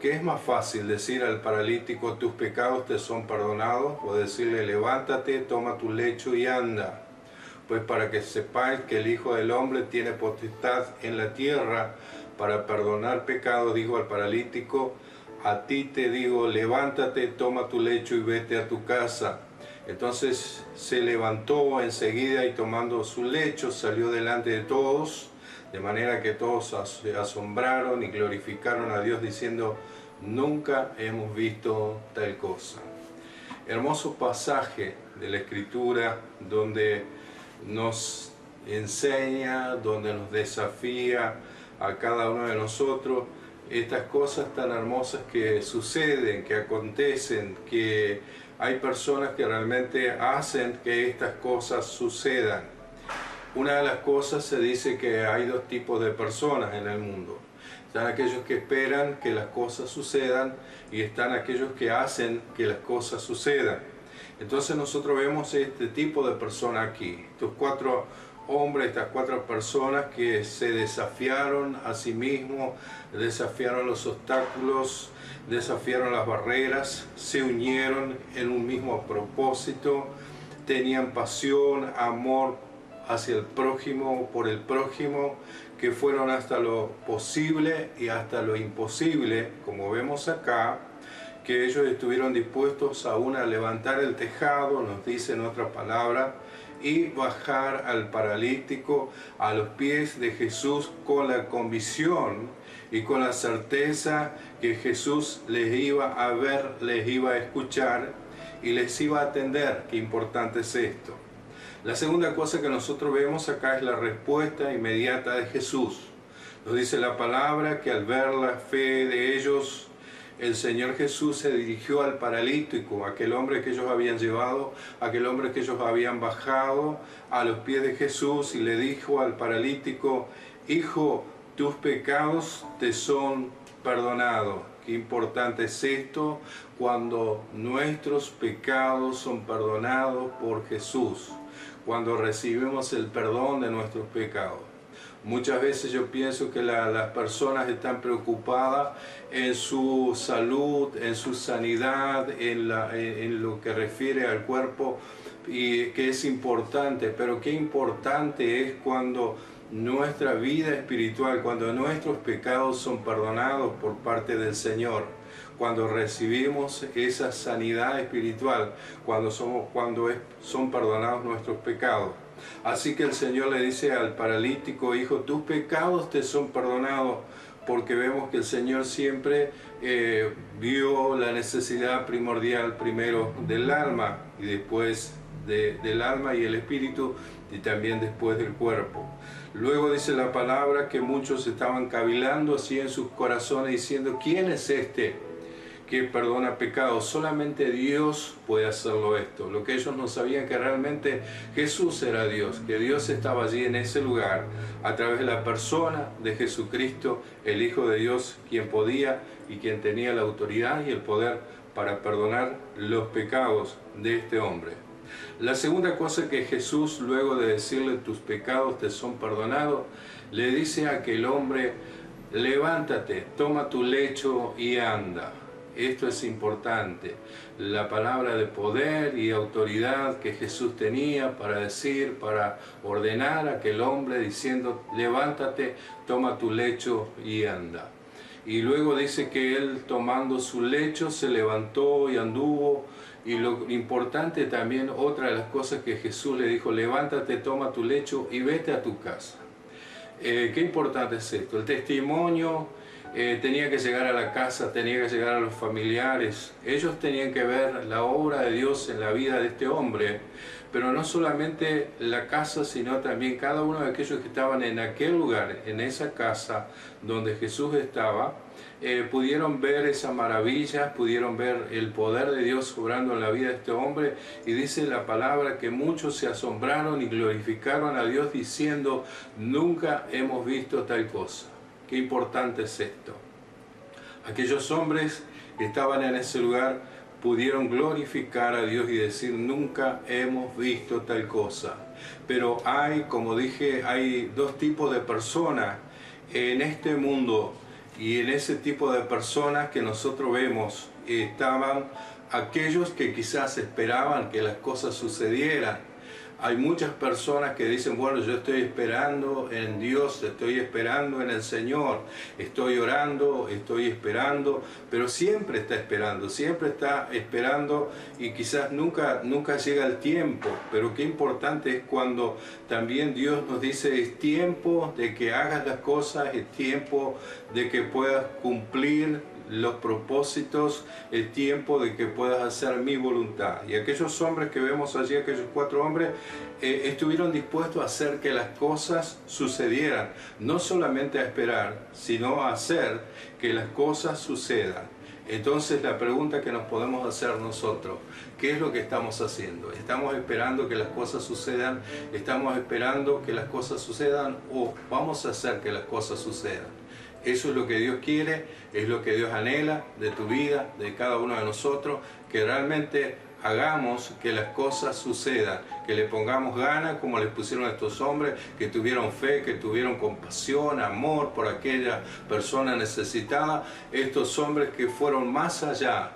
¿Qué es más fácil, decir al paralítico: tus pecados te son perdonados, o decirle: levántate, toma tu lecho y anda? Pues para que sepáis que el Hijo del Hombre tiene potestad en la tierra para perdonar pecados, dijo al paralítico: a ti te digo, levántate, toma tu lecho y vete a tu casa. Entonces se levantó enseguida y tomando su lecho salió delante de todos, de manera que todos se asombraron y glorificaron a Dios diciendo: nunca hemos visto tal cosa. Hermoso pasaje de la Escritura donde nos enseña, donde nos desafía a cada uno de nosotros estas cosas tan hermosas que suceden, que acontecen, que hay personas que realmente hacen que estas cosas sucedan. Una de las cosas, se dice que hay 2 tipos de personas en el mundo. Están aquellos que esperan que las cosas sucedan, y están aquellos que hacen que las cosas sucedan. Entonces nosotros vemos este tipo de personas aquí, estos 4 hombres, estas 4 personas que se desafiaron a sí mismos, desafiaron los obstáculos, desafiaron las barreras, se unieron en un mismo propósito, tenían pasión, amor hacia el prójimo, por el prójimo, que fueron hasta lo posible y hasta lo imposible, como vemos acá, que ellos estuvieron dispuestos aún a levantar el tejado, nos dice en otra palabra, y bajar al paralítico a los pies de Jesús con la convicción y con la certeza que Jesús les iba a ver, les iba a escuchar y les iba a atender. Qué importante es esto. La segunda cosa que nosotros vemos acá es la respuesta inmediata de Jesús. Nos dice la palabra que al ver la fe de ellos, el Señor Jesús se dirigió al paralítico, aquel hombre que ellos habían llevado, aquel hombre que ellos habían bajado a los pies de Jesús, y le dijo al paralítico: hijo, tus pecados te son perdonados. Qué importante es esto, cuando nuestros pecados son perdonados por Jesús, cuando recibimos el perdón de nuestros pecados. Muchas veces yo pienso que las personas están preocupadas en su salud, en su sanidad, en lo que refiere al cuerpo, y que es importante, pero qué importante es cuando nuestra vida espiritual, cuando nuestros pecados son perdonados por parte del Señor, cuando recibimos esa sanidad espiritual, cuando son perdonados nuestros pecados. Así que el Señor le dice al paralítico: hijo, tus pecados te son perdonados, porque vemos que el Señor siempre vio la necesidad primordial primero del alma, y después del alma y el espíritu, y también después del cuerpo. Luego dice la palabra que muchos estaban cavilando así en sus corazones, diciendo: ¿quién es este que perdona pecados? Solamente Dios puede hacerlo esto. Lo que ellos no sabían, que realmente Jesús era Dios, que Dios estaba allí en ese lugar a través de la persona de Jesucristo, el Hijo de Dios, quien podía y quien tenía la autoridad y el poder para perdonar los pecados de este hombre. La segunda cosa que Jesús, luego de decirle: tus pecados te son perdonados, le dice a aquel hombre: levántate, toma tu lecho y anda. Esto es importante, la palabra de poder y autoridad que Jesús tenía para decir, para ordenar a aquel hombre, diciendo: levántate, toma tu lecho y anda. Y luego dice que él, tomando su lecho, se levantó y anduvo. Y lo importante también, otra de las cosas que Jesús le dijo: levántate, toma tu lecho y vete a tu casa. Qué importante es esto. El testimonio tenía que llegar a la casa, tenía que llegar a los familiares. Ellos tenían que ver la obra de Dios en la vida de este hombre, pero no solamente la casa, sino también cada uno de aquellos que estaban en aquel lugar, en esa casa donde Jesús estaba, pudieron ver esa maravilla, pudieron ver el poder de Dios obrando en la vida de este hombre. Y dice la palabra que muchos se asombraron y glorificaron a Dios diciendo: nunca hemos visto tal cosa. Qué importante es esto. Aquellos hombres que estaban en ese lugar pudieron glorificar a Dios y decir: nunca hemos visto tal cosa. Pero hay, como dije, hay dos tipos de personas en este mundo, y en ese tipo de personas que nosotros vemos estaban aquellos que quizás esperaban que las cosas sucedieran. Hay muchas personas que dicen: bueno, yo estoy esperando en Dios, estoy esperando en el Señor, estoy orando, estoy esperando, pero siempre está esperando y quizás nunca llega el tiempo. Pero qué importante es cuando también Dios nos dice: es tiempo de que hagas las cosas, es tiempo de que puedas cumplir los propósitos, el tiempo de que puedas hacer mi voluntad. Y aquellos hombres que vemos allí, aquellos 4 hombres, estuvieron dispuestos a hacer que las cosas sucedieran, no solamente a esperar, sino a hacer que las cosas sucedan. Entonces la pregunta que nos podemos hacer nosotros: ¿qué es lo que estamos haciendo? ¿Estamos esperando que las cosas sucedan? ¿Estamos esperando que las cosas sucedan o vamos a hacer que las cosas sucedan? Eso es lo que Dios quiere, es lo que Dios anhela de tu vida, de cada uno de nosotros, que realmente hagamos que las cosas sucedan, que le pongamos ganas como les pusieron a estos hombres, que tuvieron fe, que tuvieron compasión, amor por aquella persona necesitada. Estos hombres que fueron más allá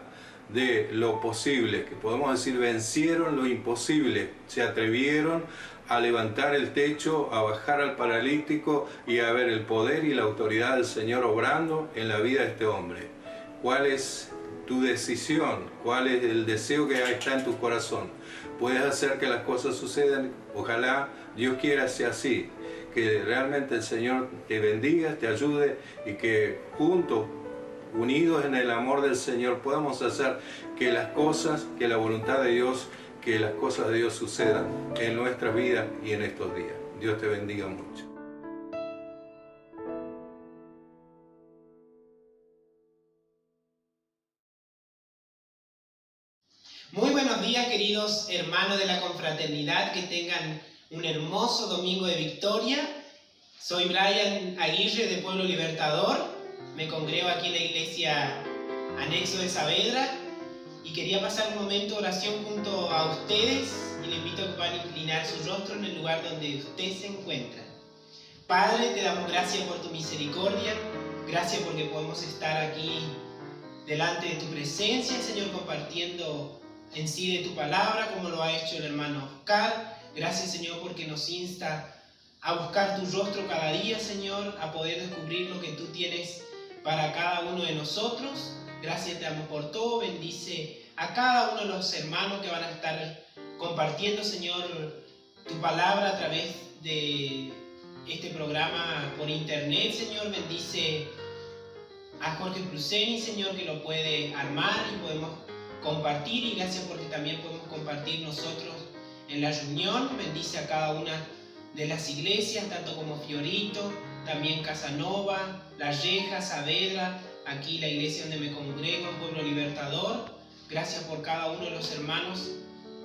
de lo posible, que podemos decir vencieron lo imposible, se atrevieron a levantar el techo, a bajar al paralítico y a ver el poder y la autoridad del Señor obrando en la vida de este hombre. ¿Cuál es tu decisión? ¿Cuál es el deseo que está en tu corazón? ¿Puedes hacer que las cosas sucedan? Ojalá Dios quiera sea así, que realmente el Señor te bendiga, te ayude y que juntos, unidos en el amor del Señor, podamos hacer que las cosas, que la voluntad de Dios que las cosas de Dios sucedan en nuestra vida y en estos días. Dios te bendiga mucho. Muy buenos días, queridos hermanos de la confraternidad, que tengan un hermoso domingo de victoria. Soy Brian Aguirre de Pueblo Libertador, me congrego aquí en la iglesia Anexo de Saavedra y quería pasar un momento de oración junto a ustedes y les invito a que puedan inclinar su rostro en el lugar donde usted se encuentra. Padre, te damos gracias por tu misericordia, gracias porque podemos estar aquí delante de tu presencia, Señor, compartiendo en sí de tu palabra, como lo ha hecho el hermano Oscar. Gracias, Señor, porque nos insta a buscar tu rostro cada día, Señor, a poder descubrir lo que tú tienes para cada uno de nosotros. Gracias te damos por todo. Bendice a cada uno de los hermanos que van a estar compartiendo, Señor, tu palabra a través de este programa por internet, Señor. Bendice a Jorge Pruseni, Señor, que lo puede armar y podemos compartir, y gracias porque también podemos compartir nosotros en la reunión. Bendice a cada una de las iglesias, tanto como Fiorito, también Casanova, La Reja, Saavedra, aquí la iglesia donde me congrego, en Pueblo Libertador. Gracias por cada uno de los hermanos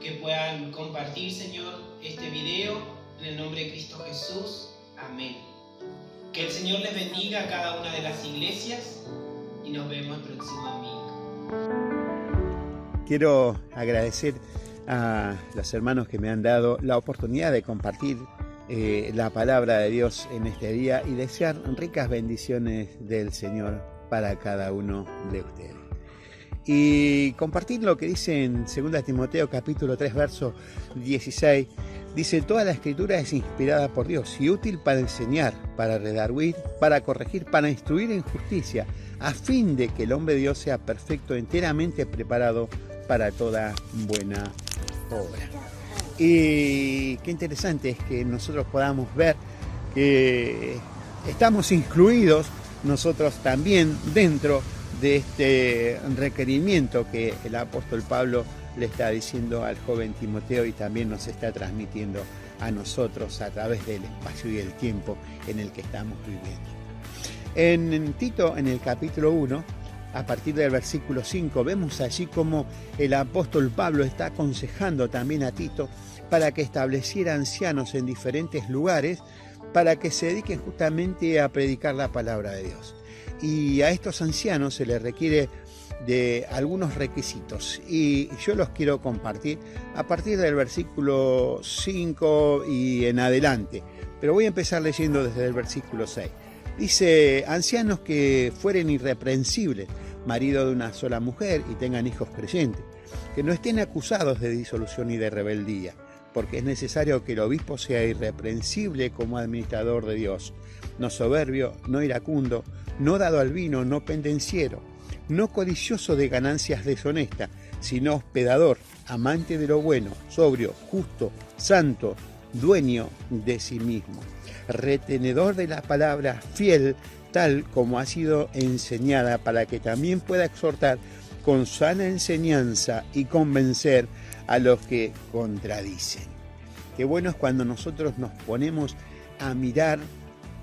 que puedan compartir, Señor, este video, en el nombre de Cristo Jesús. Amén. Que el Señor les bendiga a cada una de las iglesias y nos vemos el próximo domingo. Quiero agradecer a los hermanos que me han dado la oportunidad de compartir la palabra de Dios en este día y desear ricas bendiciones del Señor para cada uno de ustedes. Y compartir lo que dice en 2 Timoteo capítulo 3 verso 16. Dice: toda la escritura es inspirada por Dios y útil para enseñar, para redarguir, para corregir, para instruir en justicia, a fin de que el hombre de Dios sea perfecto, enteramente preparado para toda buena obra. Y qué interesante es que nosotros podamos ver que estamos incluidos nosotros también dentro de este requerimiento que el apóstol Pablo le está diciendo al joven Timoteo y también nos está transmitiendo a nosotros a través del espacio y el tiempo en el que estamos viviendo. En Tito, en el capítulo 1, a partir del versículo 5, vemos allí como el apóstol Pablo está aconsejando también a Tito para que estableciera ancianos en diferentes lugares para que se dediquen justamente a predicar la palabra de Dios. Y a estos ancianos se les requiere de algunos requisitos y yo los quiero compartir a partir del versículo 5 y en adelante, pero voy a empezar leyendo desde el versículo 6. Dice: ancianos que fueren irreprensibles, marido de una sola mujer y tengan hijos creyentes, que no estén acusados de disolución y de rebeldía, porque es necesario que el obispo sea irreprensible como administrador de Dios, no soberbio, no iracundo, no dado al vino, no pendenciero, no codicioso de ganancias deshonestas, sino hospedador, amante de lo bueno, sobrio, justo, santo, dueño de sí mismo, retenedor de la palabra, fiel, tal como ha sido enseñada, para que también pueda exhortar con sana enseñanza y convencer a los que contradicen. Qué bueno es cuando nosotros nos ponemos a mirar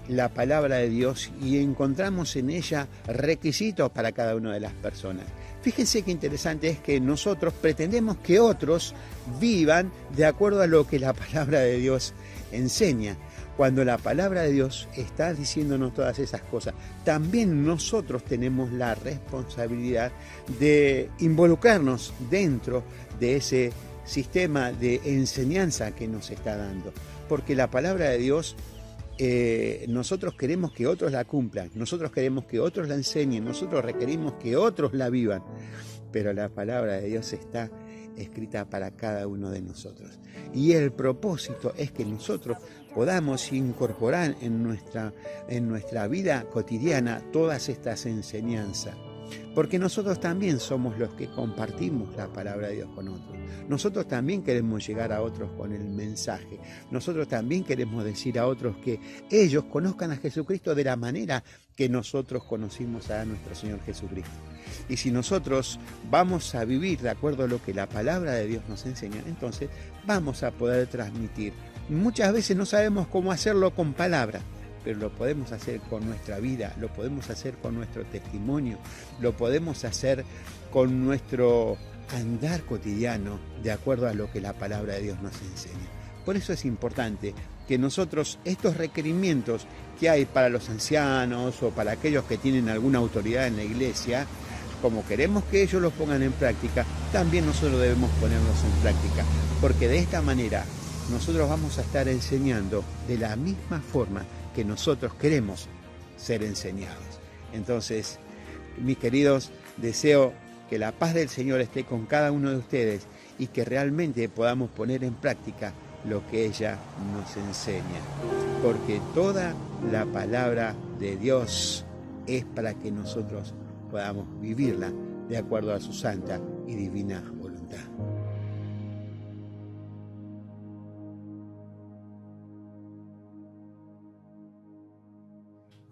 la palabra de Dios y encontramos en ella requisitos para cada una de las personas. Fíjense qué interesante es que nosotros pretendemos que otros vivan de acuerdo a lo que la palabra de Dios enseña. Cuando la palabra de Dios está diciéndonos todas esas cosas, también nosotros tenemos la responsabilidad de involucrarnos dentro de ese sistema de enseñanza que nos está dando. Porque la palabra de Dios, nosotros queremos que otros la cumplan, nosotros queremos que otros la enseñen, nosotros requerimos que otros la vivan, pero la palabra de Dios está escrita para cada uno de nosotros. Y el propósito es que nosotros podamos incorporar en nuestra vida cotidiana todas estas enseñanzas. porque nosotros también somos los que compartimos la palabra de Dios con otros. Nosotros también queremos llegar a otros con el mensaje. Nosotros también queremos decir a otros que ellos conozcan a Jesucristo de la manera que nosotros conocimos a nuestro Señor Jesucristo. Y si nosotros vamos a vivir de acuerdo a lo que la palabra de Dios nos enseña, entonces vamos a poder transmitir. Muchas veces no sabemos cómo hacerlo con palabras, pero lo podemos hacer con nuestra vida, lo podemos hacer con nuestro testimonio, lo podemos hacer con nuestro andar cotidiano, de acuerdo a lo que la palabra de Dios nos enseña. Por eso es importante que nosotros estos requerimientos que hay para los ancianos o para aquellos que tienen alguna autoridad en la iglesia, como queremos que ellos los pongan en práctica, también nosotros debemos ponerlos en práctica, porque de esta manera nosotros vamos a estar enseñando de la misma forma que nosotros queremos ser enseñados. Entonces, mis queridos, deseo que la paz del Señor esté con cada uno de ustedes y que realmente podamos poner en práctica lo que ella nos enseña, porque toda la palabra de Dios es para que nosotros podamos vivirla de acuerdo a su santa y divina voluntad.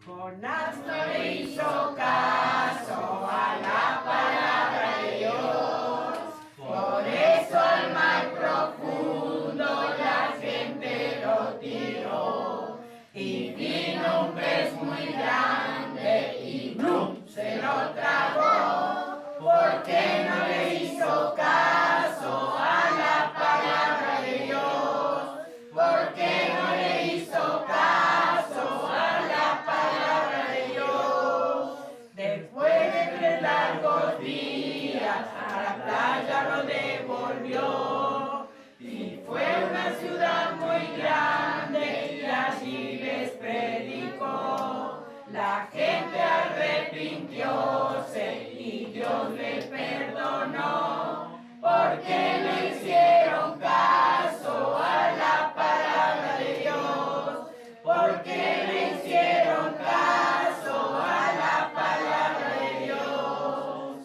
Jonás no le hizo caso a la palabra de Dios, por eso al mar profundo la gente lo tiró. Y vino un pez muy grande y ¡blum! Se lo tragó, porque no le hizo caso a la palabra de Dios, porque no le hizo caso a la palabra de Dios. Después de 3 largos días a la playa lo devolvió, y fue una ciudad muy grande y allí les predicó. La gente arrepintióse y Dios les perdonó, porque no hicieron caso a la palabra de Dios, porque no hicieron caso a la palabra de Dios.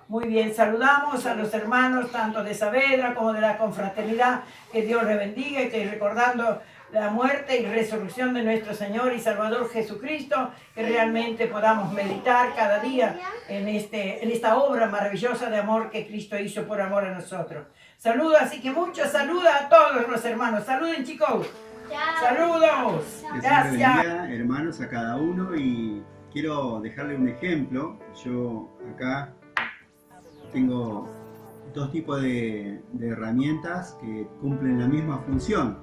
Muy bien, saludamos a los hermanos tanto de Saavedra como de la confraternidad, que Dios les bendiga y que recordando la muerte y resurrección de nuestro Señor y Salvador Jesucristo, que realmente podamos meditar cada día en esta obra maravillosa de amor que Cristo hizo por amor a nosotros. Saludos, así que muchos saludos a todos los hermanos. Saluden, chicos. Saludos. Gracias. Hermanos, a cada uno, y quiero dejarle un ejemplo. Yo acá tengo 2 tipos de herramientas que cumplen la misma función,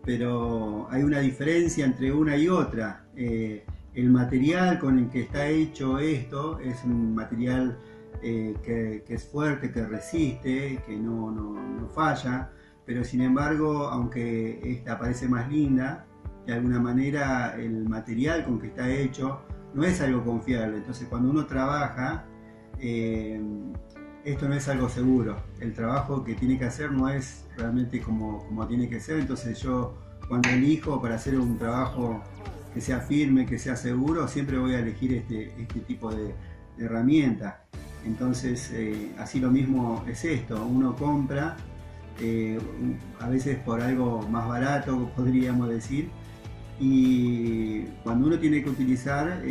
pero hay una diferencia entre una y otra. El material con el que está hecho esto es un material que es fuerte, que resiste, que no falla, pero sin embargo, aunque esta parece más linda, de alguna manera el material con que está hecho no es algo confiable. Entonces, cuando uno trabaja, esto no es algo seguro. El trabajo que tiene que hacer no es realmente como tiene que ser. Entonces yo, cuando elijo para hacer un trabajo que sea firme, que sea seguro, siempre voy a elegir este tipo de herramienta. Entonces, así lo mismo es esto. Uno compra, a veces por algo más barato, podríamos decir, y cuando uno tiene que utilizar,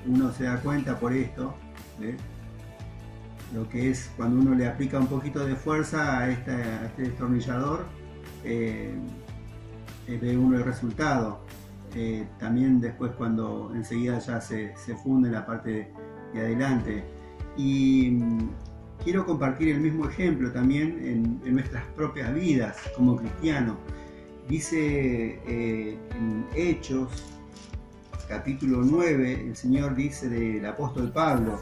uno se da cuenta por esto, ¿ves? Lo que es cuando uno le aplica un poquito de fuerza a este destornillador, ve uno el resultado. También después, cuando enseguida ya se funde la parte de adelante. Y quiero compartir el mismo ejemplo también en nuestras propias vidas como cristianos. Dice en Hechos capítulo 9, el Señor dice del apóstol Pablo: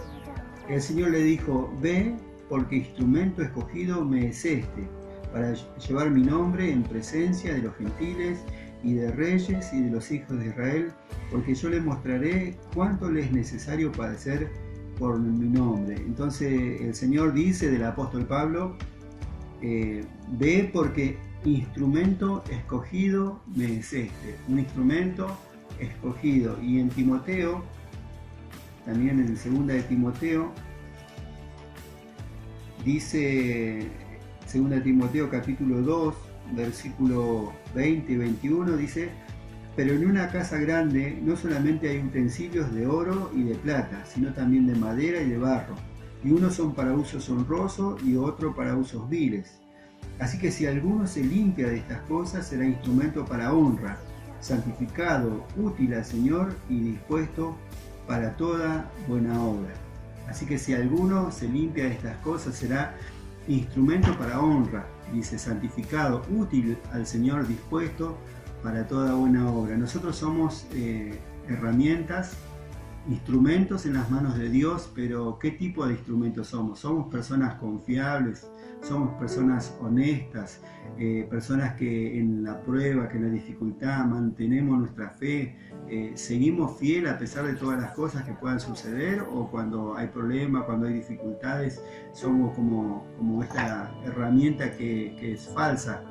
el Señor le dijo, ve, porque instrumento escogido me es este, para llevar mi nombre en presencia de los gentiles y de reyes y de los hijos de Israel, porque yo les mostraré cuánto les es necesario padecer por mi nombre. Entonces el Señor dice del apóstol Pablo, ve, porque instrumento escogido me es este, un instrumento escogido. Y en Timoteo también en 2 de Timoteo, dice 2 de Timoteo capítulo 2, versículo 20 y 21, dice: pero en una casa grande no solamente hay utensilios de oro y de plata, sino también de madera y de barro, y unos son para usos honrosos y otros para usos viles. Así que si alguno se limpia de estas cosas, será instrumento para honra, santificado, útil al Señor y dispuesto para toda buena obra. Así que si alguno se limpia de estas cosas, será instrumento para honra, dice, santificado, útil al Señor, dispuesto para toda buena obra. Nosotros somos herramientas, instrumentos en las manos de Dios, pero ¿qué tipo de instrumentos somos? Somos personas confiables, somos personas honestas, personas que en la prueba, que en la dificultad mantenemos nuestra fe, seguimos fiel a pesar de todas las cosas que puedan suceder, o cuando hay problemas, cuando hay dificultades, somos como esta herramienta que es falsa,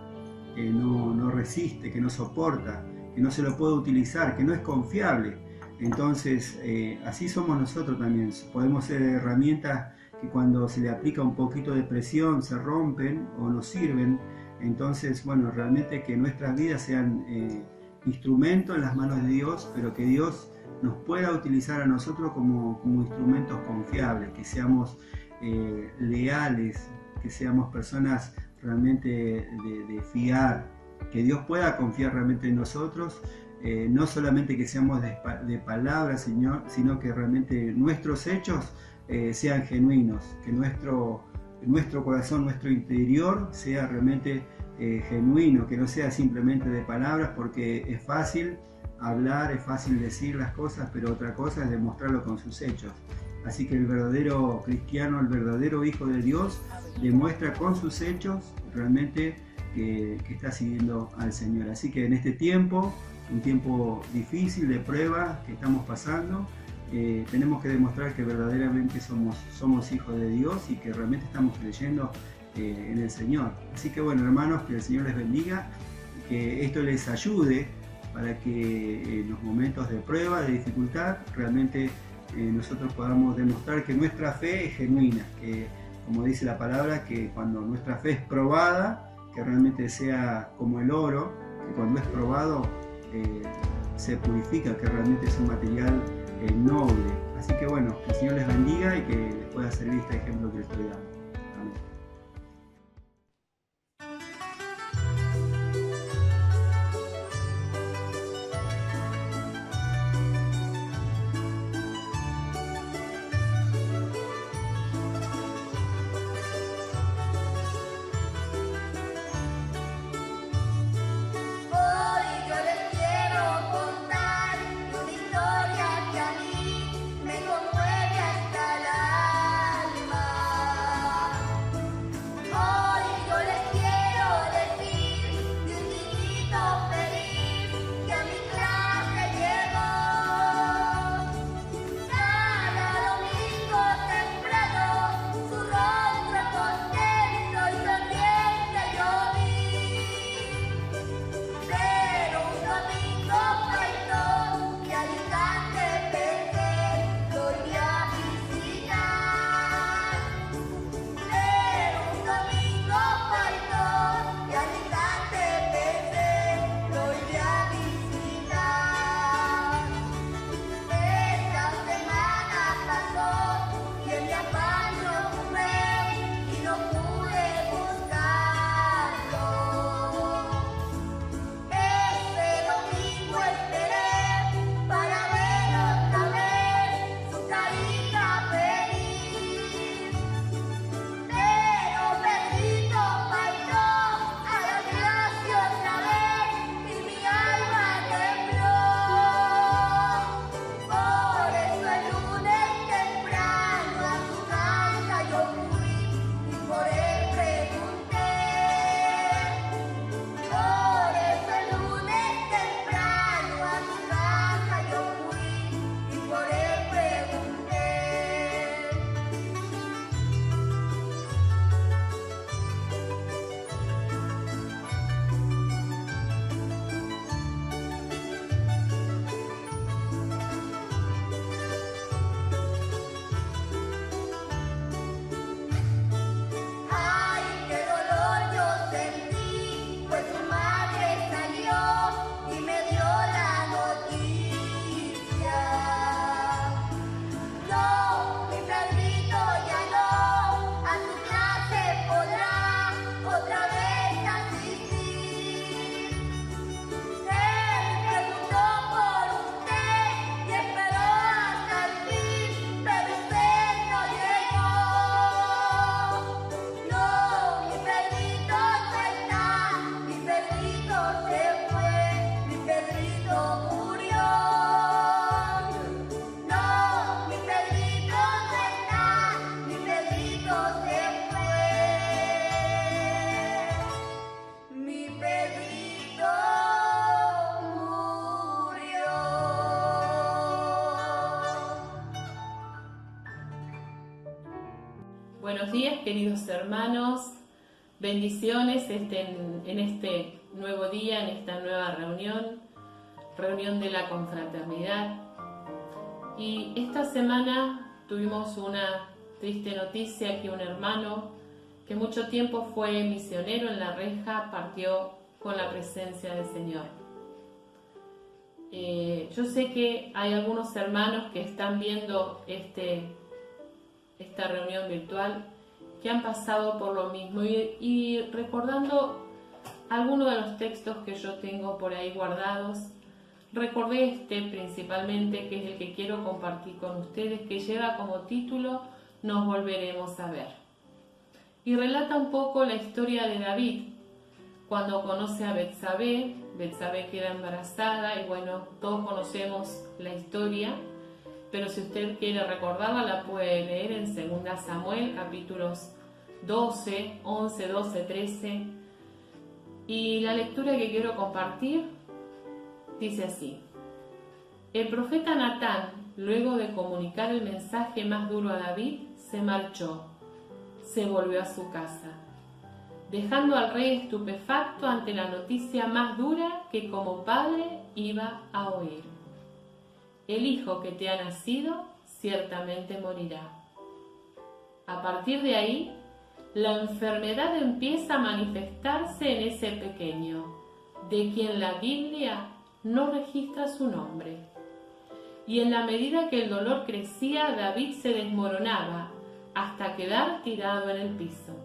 que no resiste, que no soporta, que no se lo puede utilizar, que no es confiable. Entonces, así somos nosotros también. Podemos ser herramientas que cuando se le aplica un poquito de presión se rompen o no sirven. Entonces, bueno, realmente que nuestras vidas sean instrumentos en las manos de Dios, pero que Dios nos pueda utilizar a nosotros como instrumentos confiables, que seamos leales, que seamos personas realmente de fiar, que Dios pueda confiar realmente en nosotros, no solamente que seamos de palabra, Señor, sino que realmente nuestros hechos sean genuinos, que nuestro corazón, nuestro interior sea realmente genuino, que no sea simplemente de palabras, porque es fácil hablar, es fácil decir las cosas, pero otra cosa es demostrarlo con sus hechos. Así que el verdadero cristiano, el verdadero hijo de Dios, demuestra con sus hechos realmente que está siguiendo al Señor. Así que en este tiempo, un tiempo difícil de prueba que estamos pasando, tenemos que demostrar que verdaderamente somos hijos de Dios y que realmente estamos creyendo en el Señor. Así que bueno, hermanos, que el Señor les bendiga, que esto les ayude para que en los momentos de prueba, de dificultad, realmente nosotros podamos demostrar que nuestra fe es genuina, que como dice la palabra, que cuando nuestra fe es probada, que realmente sea como el oro, que cuando es probado se purifica, que realmente es un material noble. Así que bueno, que el Señor les bendiga y que les pueda servir este ejemplo que les estoy dando. Amén. Hoy yo les quiero contar una historia que a mí me conmueve hasta el alma. buenos días, queridos hermanos. Bendiciones en este nuevo día, en esta nueva reunión de la confraternidad. Y esta semana tuvimos una triste noticia que un hermano que mucho tiempo fue misionero en La Reja partió con la presencia del Señor. Yo sé que hay algunos hermanos que están viendo esta reunión virtual que han pasado por lo mismo y recordando algunos de los textos que yo tengo por ahí guardados, recordé principalmente, que es el que quiero compartir con ustedes, que lleva como título Nos volveremos a ver. Y relata un poco la historia de David, cuando conoce a Betsabé queda embarazada, y bueno, todos conocemos la historia, pero si usted quiere recordarla, la puede leer en 2 Samuel, capítulos 12, 11, 12, 13. Y la lectura que quiero compartir dice así: El profeta Natán, luego de comunicar el mensaje más duro a David, se marchó, se volvió a su casa, dejando al rey estupefacto ante la noticia más dura que como padre iba a oír. El hijo que te ha nacido ciertamente morirá. A partir de ahí, la enfermedad empieza a manifestarse en ese pequeño, de quien la Biblia no registra su nombre. Y en la medida que el dolor crecía, David se desmoronaba hasta quedar tirado en el piso.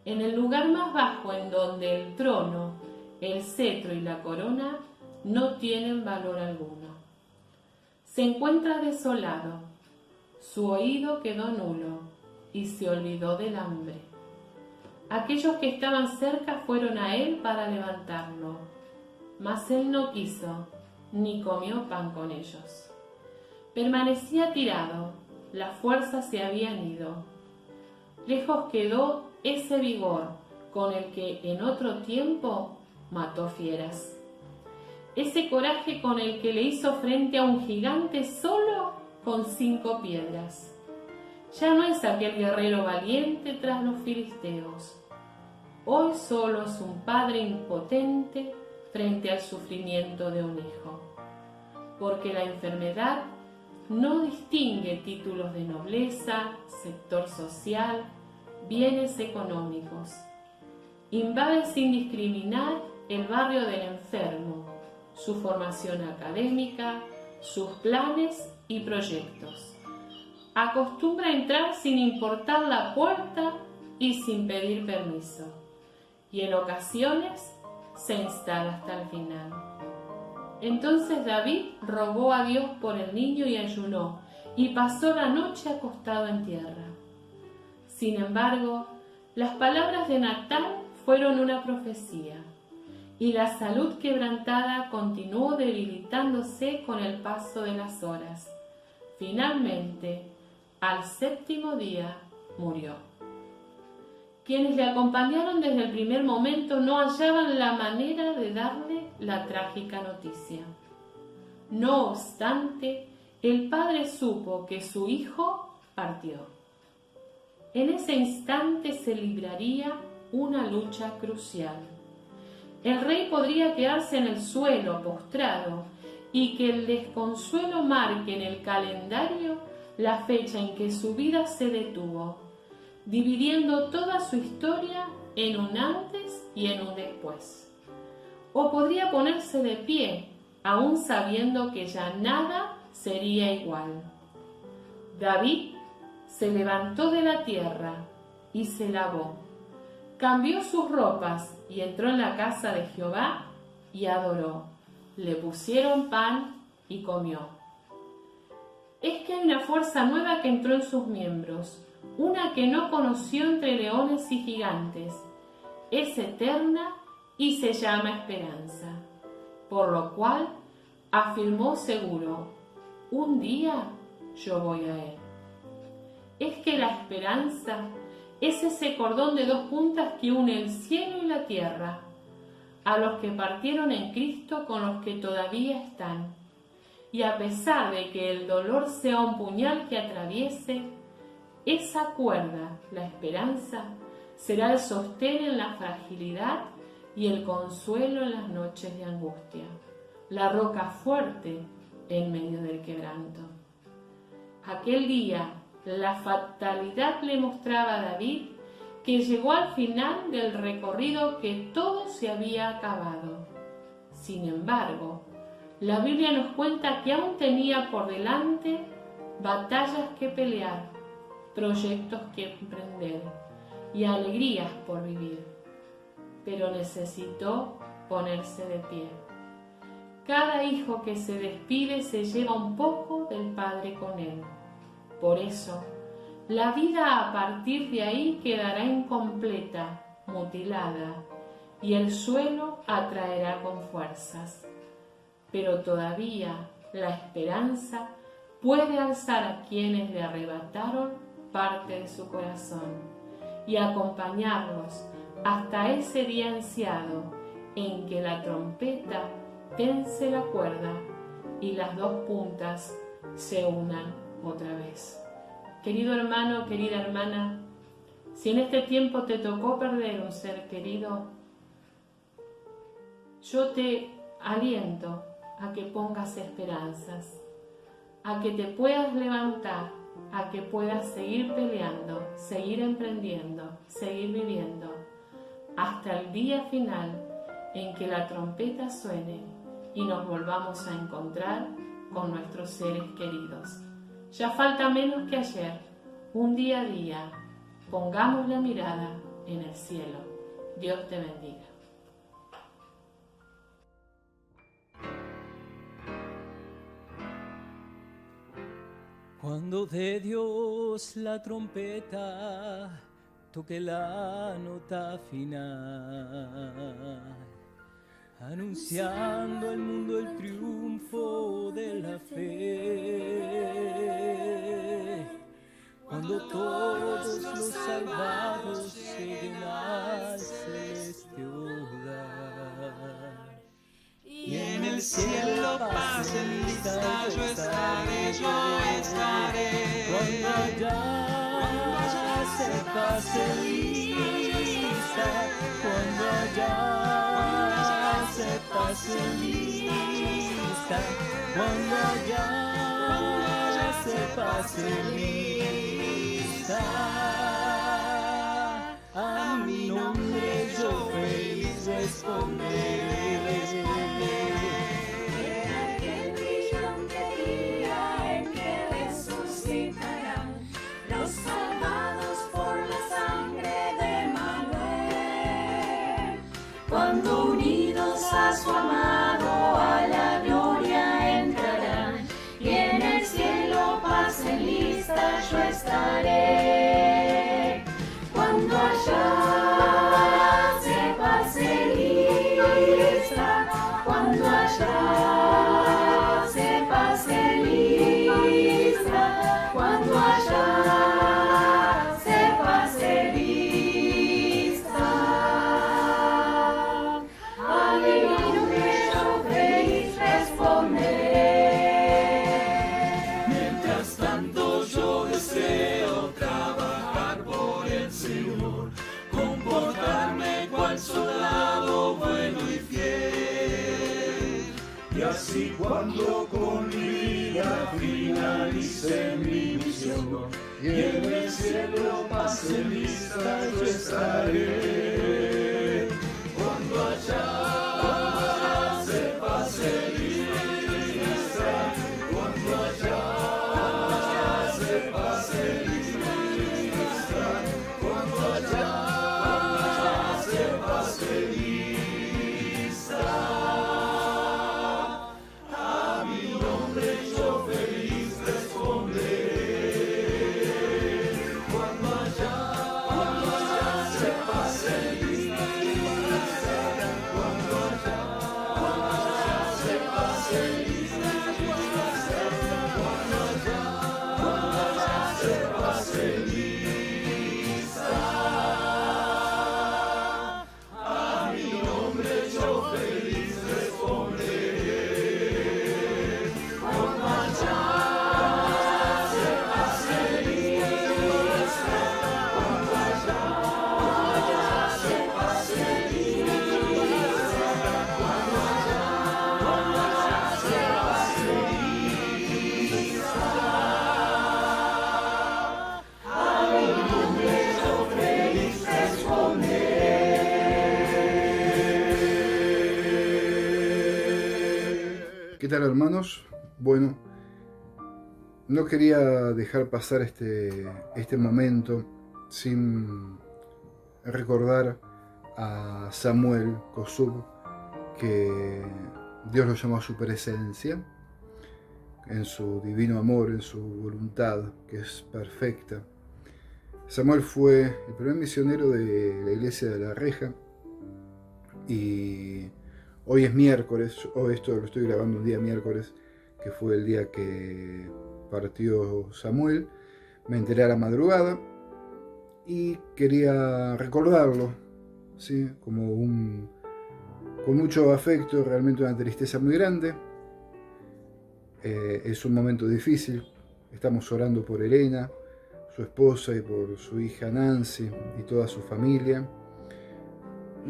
En el lugar más bajo, en donde el trono, el cetro y la corona no tienen valor alguno. Se encuentra desolado, su oído quedó nulo y se olvidó del hambre. Aquellos que estaban cerca fueron a él para levantarlo, mas él no quiso, ni comió pan con ellos. Permanecía tirado, las fuerzas se habían ido. Lejos quedó ese vigor con el que en otro tiempo mató fieras. Ese coraje con el que le hizo frente a un gigante solo con 5 piedras. Ya no es aquel guerrero valiente tras los filisteos. Hoy solo es un padre impotente frente al sufrimiento de un hijo. Porque la enfermedad no distingue títulos de nobleza, sector social, bienes económicos. Invade sin discriminar el barrio del enfermo, su formación académica, sus planes y proyectos. Acostumbra a entrar sin importar la puerta y sin pedir permiso. Y en ocasiones se instala hasta el final. Entonces David rogó a Dios por el niño y ayunó, y pasó la noche acostado en tierra. Sin embargo, las palabras de Natán fueron una profecía, y la salud quebrantada continuó debilitándose con el paso de las horas. Finalmente, al 7º día, murió. Quienes le acompañaron desde el primer momento no hallaban la manera de darle la trágica noticia. No obstante, el padre supo que su hijo partió. En ese instante se libraría una lucha crucial. El rey podría quedarse en el suelo postrado y que el desconsuelo marque en el calendario la fecha en que su vida se detuvo, dividiendo toda su historia en un antes y en un después. O podría ponerse de pie, aún sabiendo que ya nada sería igual. David se levantó de la tierra y se lavó, cambió sus ropas y entró en la casa de Jehová y adoró. Le pusieron pan y comió. Es que hay una fuerza nueva que entró en sus miembros, una que no conoció entre leones y gigantes. Es eterna y se llama esperanza. Por lo cual afirmó seguro: un día yo voy a él. Es que la esperanza es ese cordón de 2 puntas que une el cielo y la tierra, a los que partieron en Cristo con los que todavía están. Y a pesar de que el dolor sea un puñal que atraviese, esa cuerda, la esperanza, será el sostén en la fragilidad y el consuelo en las noches de angustia, la roca fuerte en medio del quebranto. Aquel día, la fatalidad le mostraba a David que llegó al final del recorrido, que todo se había acabado. Sin embargo, la Biblia nos cuenta que aún tenía por delante batallas que pelear, proyectos que emprender y alegrías por vivir. Pero necesitó ponerse de pie. Cada hijo que se despide se lleva un poco del Padre con él. Por eso, la vida a partir de ahí quedará incompleta, mutilada, y el suelo atraerá con fuerzas. Pero todavía la esperanza puede alzar a quienes le arrebataron parte de su corazón y acompañarlos hasta ese día ansiado en que la trompeta tense la cuerda y las dos puntas se unan otra vez. Querido hermano, querida hermana, si en este tiempo te tocó perder un ser querido, yo te aliento a que pongas esperanzas, a que te puedas levantar, a que puedas seguir peleando, seguir emprendiendo, seguir viviendo, hasta el día final en que la trompeta suene y nos volvamos a encontrar con nuestros seres queridos. Ya falta menos que ayer, un día a día. Pongamos la mirada en el cielo. Dios te bendiga. Cuando de Dios la trompeta toque la nota final, anunciando al mundo el triunfo de la fe. Cuando todos los salvados lleguen al celeste hogar, y en el cielo pase lista, yo estaré. Cuando allá se pase lista, cuando allá se pase lista, cuando allá se pase lista, a mi nombre yo feliz responderé. En aquel brillante día en que resucitarán los salvados por la sangre de Manuel, cuando unidos a su amado a la gloria entrarán, y en el cielo pasen lista yo estaré. Cuando allá se pase lista, cuando allá se pase lista, cuando allá se pase lista, a mi nombre yo feliz responderé. Mientras tanto yo deseo trabajar por el Señor, comportarme cual soldado bueno y fiel, y así cuando con mi vida finalice mi misión, y en el cielo pase lista yo estaré. Cuando allá se pase lista, cuando allá se pase lista, cuando allá se pase lista, a mi nombre yo feliz responderé. Cuando allá se pase lista, cuando ¿Qué tal, hermanos? Bueno, no quería dejar pasar este momento sin recordar a Samuel Kosub, que Dios lo llamó a su presencia, en su divino amor, en su voluntad, que es perfecta. Samuel fue el primer misionero de la iglesia de La Reja, y hoy es miércoles, o esto lo estoy grabando un día miércoles, que fue el día que partió Samuel. Me enteré a la madrugada y quería recordarlo, ¿sí? Con mucho afecto, realmente una tristeza muy grande. Es un momento difícil. Estamos orando por Elena, su esposa, y por su hija Nancy y toda su familia.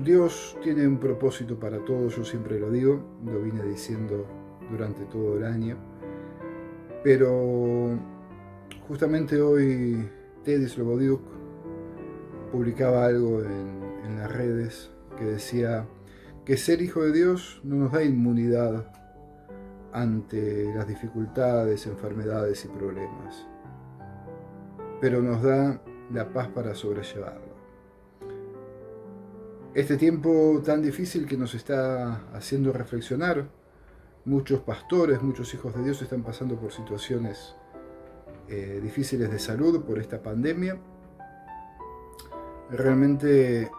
Dios tiene un propósito para todos, yo siempre lo digo, lo vine diciendo durante todo el año. Pero justamente hoy Teddy Slobodiuk publicaba algo en las redes que decía que ser hijo de Dios no nos da inmunidad ante las dificultades, enfermedades y problemas, pero nos da la paz para sobrellevarlo. Este tiempo tan difícil que nos está haciendo reflexionar, muchos pastores, muchos hijos de Dios están pasando por situaciones difíciles de salud por esta pandemia. Realmente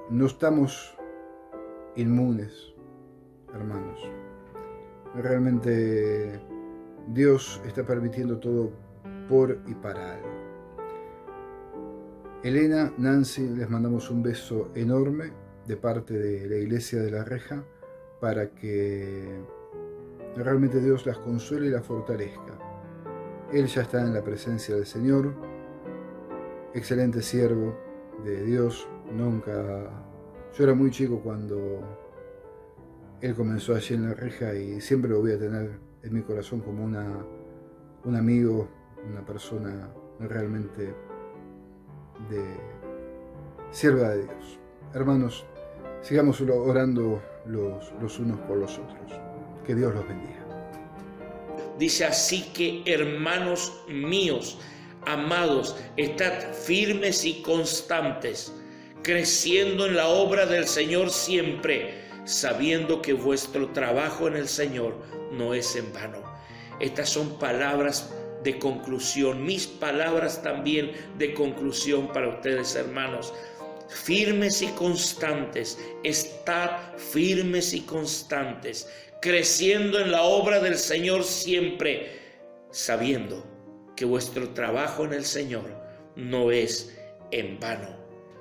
no estamos inmunes, hermanos. Realmente Dios está permitiendo todo por y para algo. Elena, Nancy, les mandamos un beso enorme de parte de la Iglesia de La Reja para que realmente Dios las consuele y las fortalezca. Él ya está en la presencia del Señor, excelente siervo de Dios. Yo era muy chico cuando él comenzó allí en La Reja y siempre lo voy a tener en mi corazón como un amigo, una persona realmente sierva de Dios. Hermanos, sigamos orando los unos por los otros. Que Dios los bendiga. Dice así que, hermanos míos, amados, estad firmes y constantes, creciendo en la obra del Señor siempre, sabiendo que vuestro trabajo en el Señor no es en vano. Estas son palabras de conclusión, mis palabras también de conclusión para ustedes, hermanos. Firmes y constantes, estad firmes y constantes, creciendo en la obra del Señor siempre, sabiendo que vuestro trabajo en el Señor no es en vano.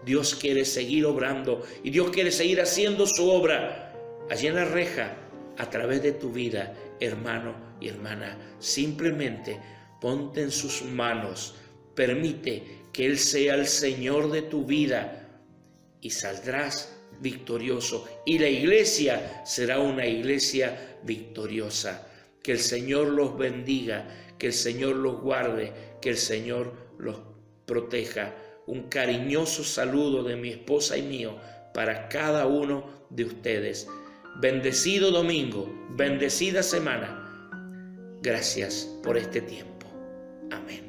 Dios quiere seguir obrando y Dios quiere seguir haciendo su obra allí en La Reja a través de tu vida, hermano y hermana. Simplemente ponte en sus manos, permite que Él sea el Señor de tu vida y saldrás victorioso, y la iglesia será una iglesia victoriosa. Que el Señor los bendiga, que el Señor los guarde, que el Señor los proteja. Un cariñoso saludo de mi esposa y mío para cada uno de ustedes. Bendecido domingo, bendecida semana. Gracias por este tiempo. Amén.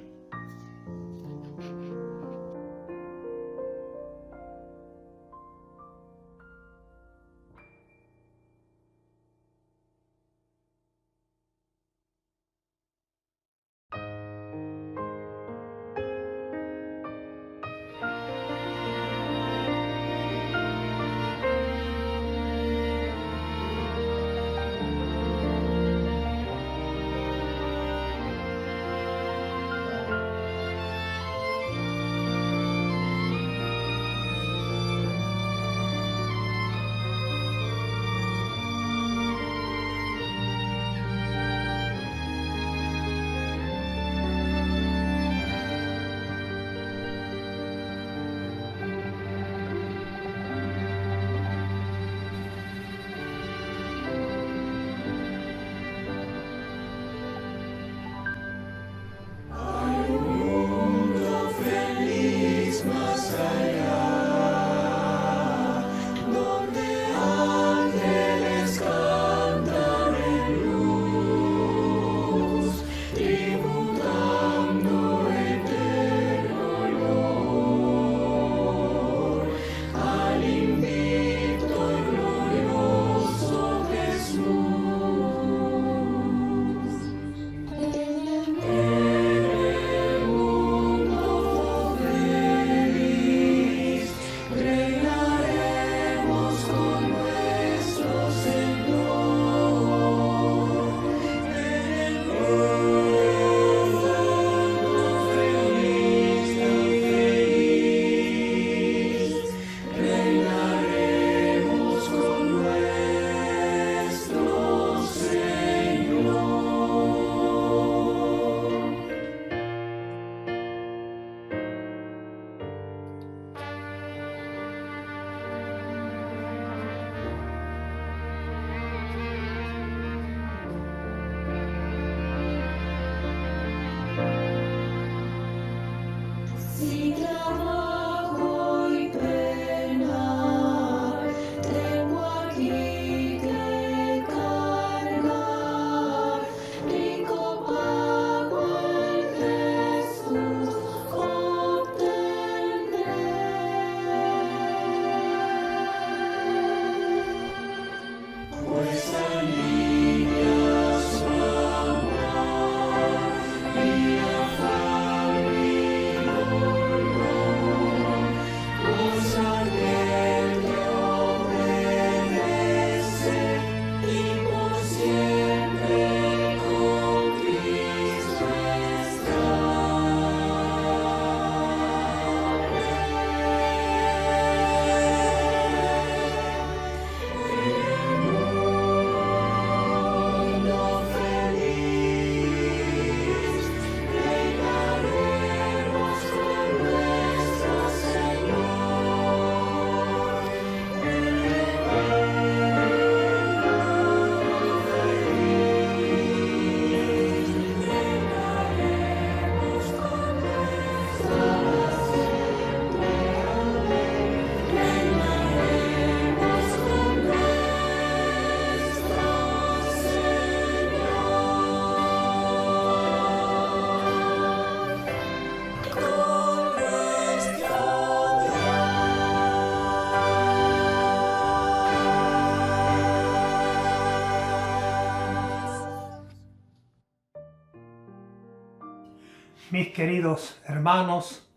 mis queridos hermanos,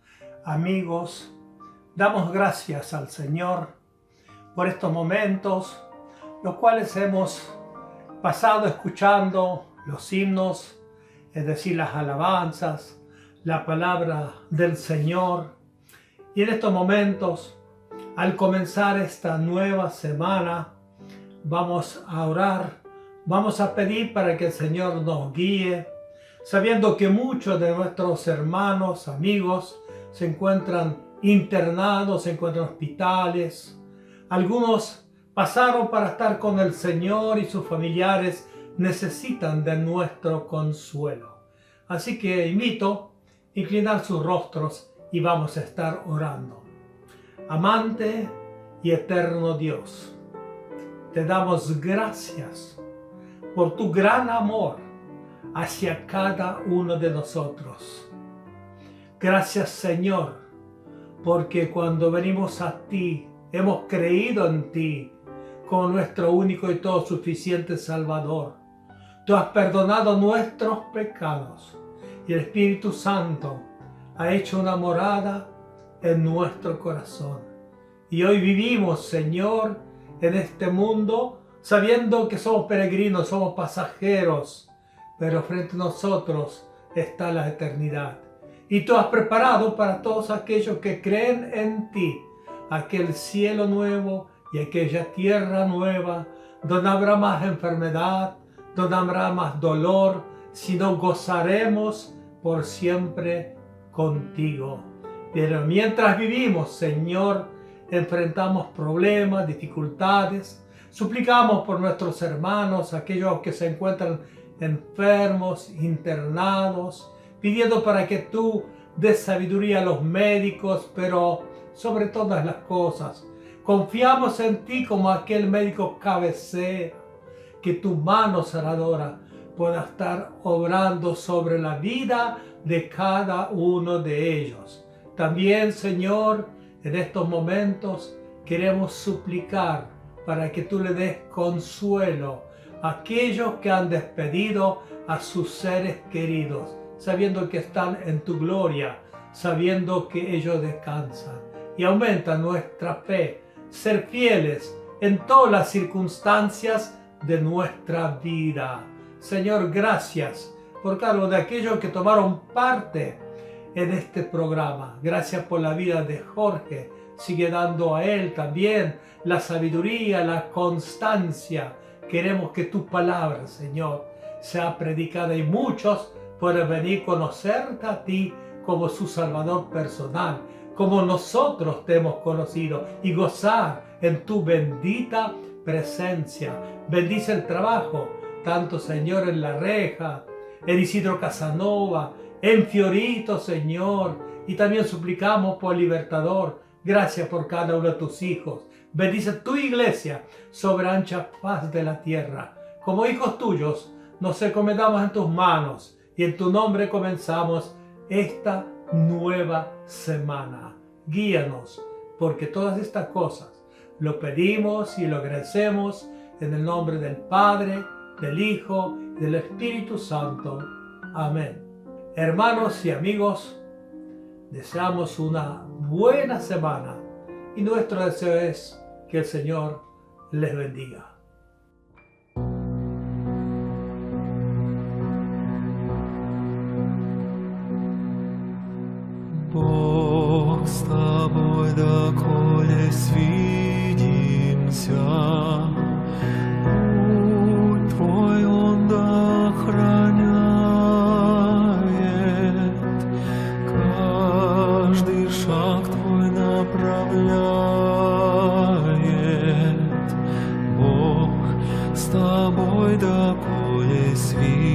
amigos, damos gracias al Señor por estos momentos, los cuales hemos pasado escuchando los himnos, es decir, las alabanzas, la palabra del Señor. Y en estos momentos, al comenzar esta nueva semana, vamos a orar, vamos a pedir para que el Señor nos guíe, sabiendo que muchos de nuestros hermanos, amigos, se encuentran internados, se encuentran en hospitales. Algunos pasaron para estar con el Señor y sus familiares necesitan de nuestro consuelo. Así que invito a inclinar sus rostros y vamos a estar orando. Amante y eterno Dios, te damos gracias por tu gran amor hacia cada uno de nosotros. Gracias, Señor, porque cuando venimos a ti, hemos creído en ti como nuestro único y todo suficiente Salvador. Tú has perdonado nuestros pecados y el Espíritu Santo ha hecho una morada en nuestro corazón. Y hoy vivimos, Señor, en este mundo sabiendo que somos peregrinos, somos pasajeros, pero frente a nosotros está la eternidad. Y tú has preparado para todos aquellos que creen en ti aquel cielo nuevo y aquella tierra nueva, donde habrá más enfermedad, donde habrá más dolor, sino gozaremos por siempre contigo. Pero mientras vivimos, Señor, enfrentamos problemas, dificultades, suplicamos por nuestros hermanos, aquellos que se encuentran enfermos, internados, pidiendo para que tú des sabiduría a los médicos, pero sobre todas las cosas, confiamos en ti como aquel médico cabecera, que tu mano sanadora pueda estar obrando sobre la vida de cada uno de ellos. También, Señor, en estos momentos queremos suplicar para que tú le des consuelo a aquellos que han despedido a sus seres queridos, sabiendo que están en tu gloria, sabiendo que ellos descansan. Y aumenta nuestra fe, ser fieles en todas las circunstancias de nuestra vida. Señor, gracias por cada uno de aquellos que tomaron parte en este programa. Gracias por la vida de Jorge. Sigue dando a él también la sabiduría, la constancia. Queremos que tu palabra, Señor, sea predicada y muchos puedan venir a conocerte a ti como su Salvador personal, como nosotros te hemos conocido, y gozar en tu bendita presencia. Bendice el trabajo, tanto, Señor, en La Reja, en Isidro Casanova, en Fiorito, Señor, y también suplicamos por el Libertador. Gracias por cada uno de tus hijos. Bendice tu iglesia sobre ancha faz de la tierra. Como hijos tuyos, nos encomendamos en tus manos y en tu nombre comenzamos esta nueva semana. Guíanos, porque todas estas cosas lo pedimos y lo agradecemos en el nombre del Padre, del Hijo y del Espíritu Santo. Amén. Hermanos y amigos, deseamos una buena semana y nuestro deseo es que el Señor les bendiga. Бог с тобой, доколе свидимся. Путь твой Он охраняет, каждый шаг твой направляет. Бог с тобой, доколе свидимся.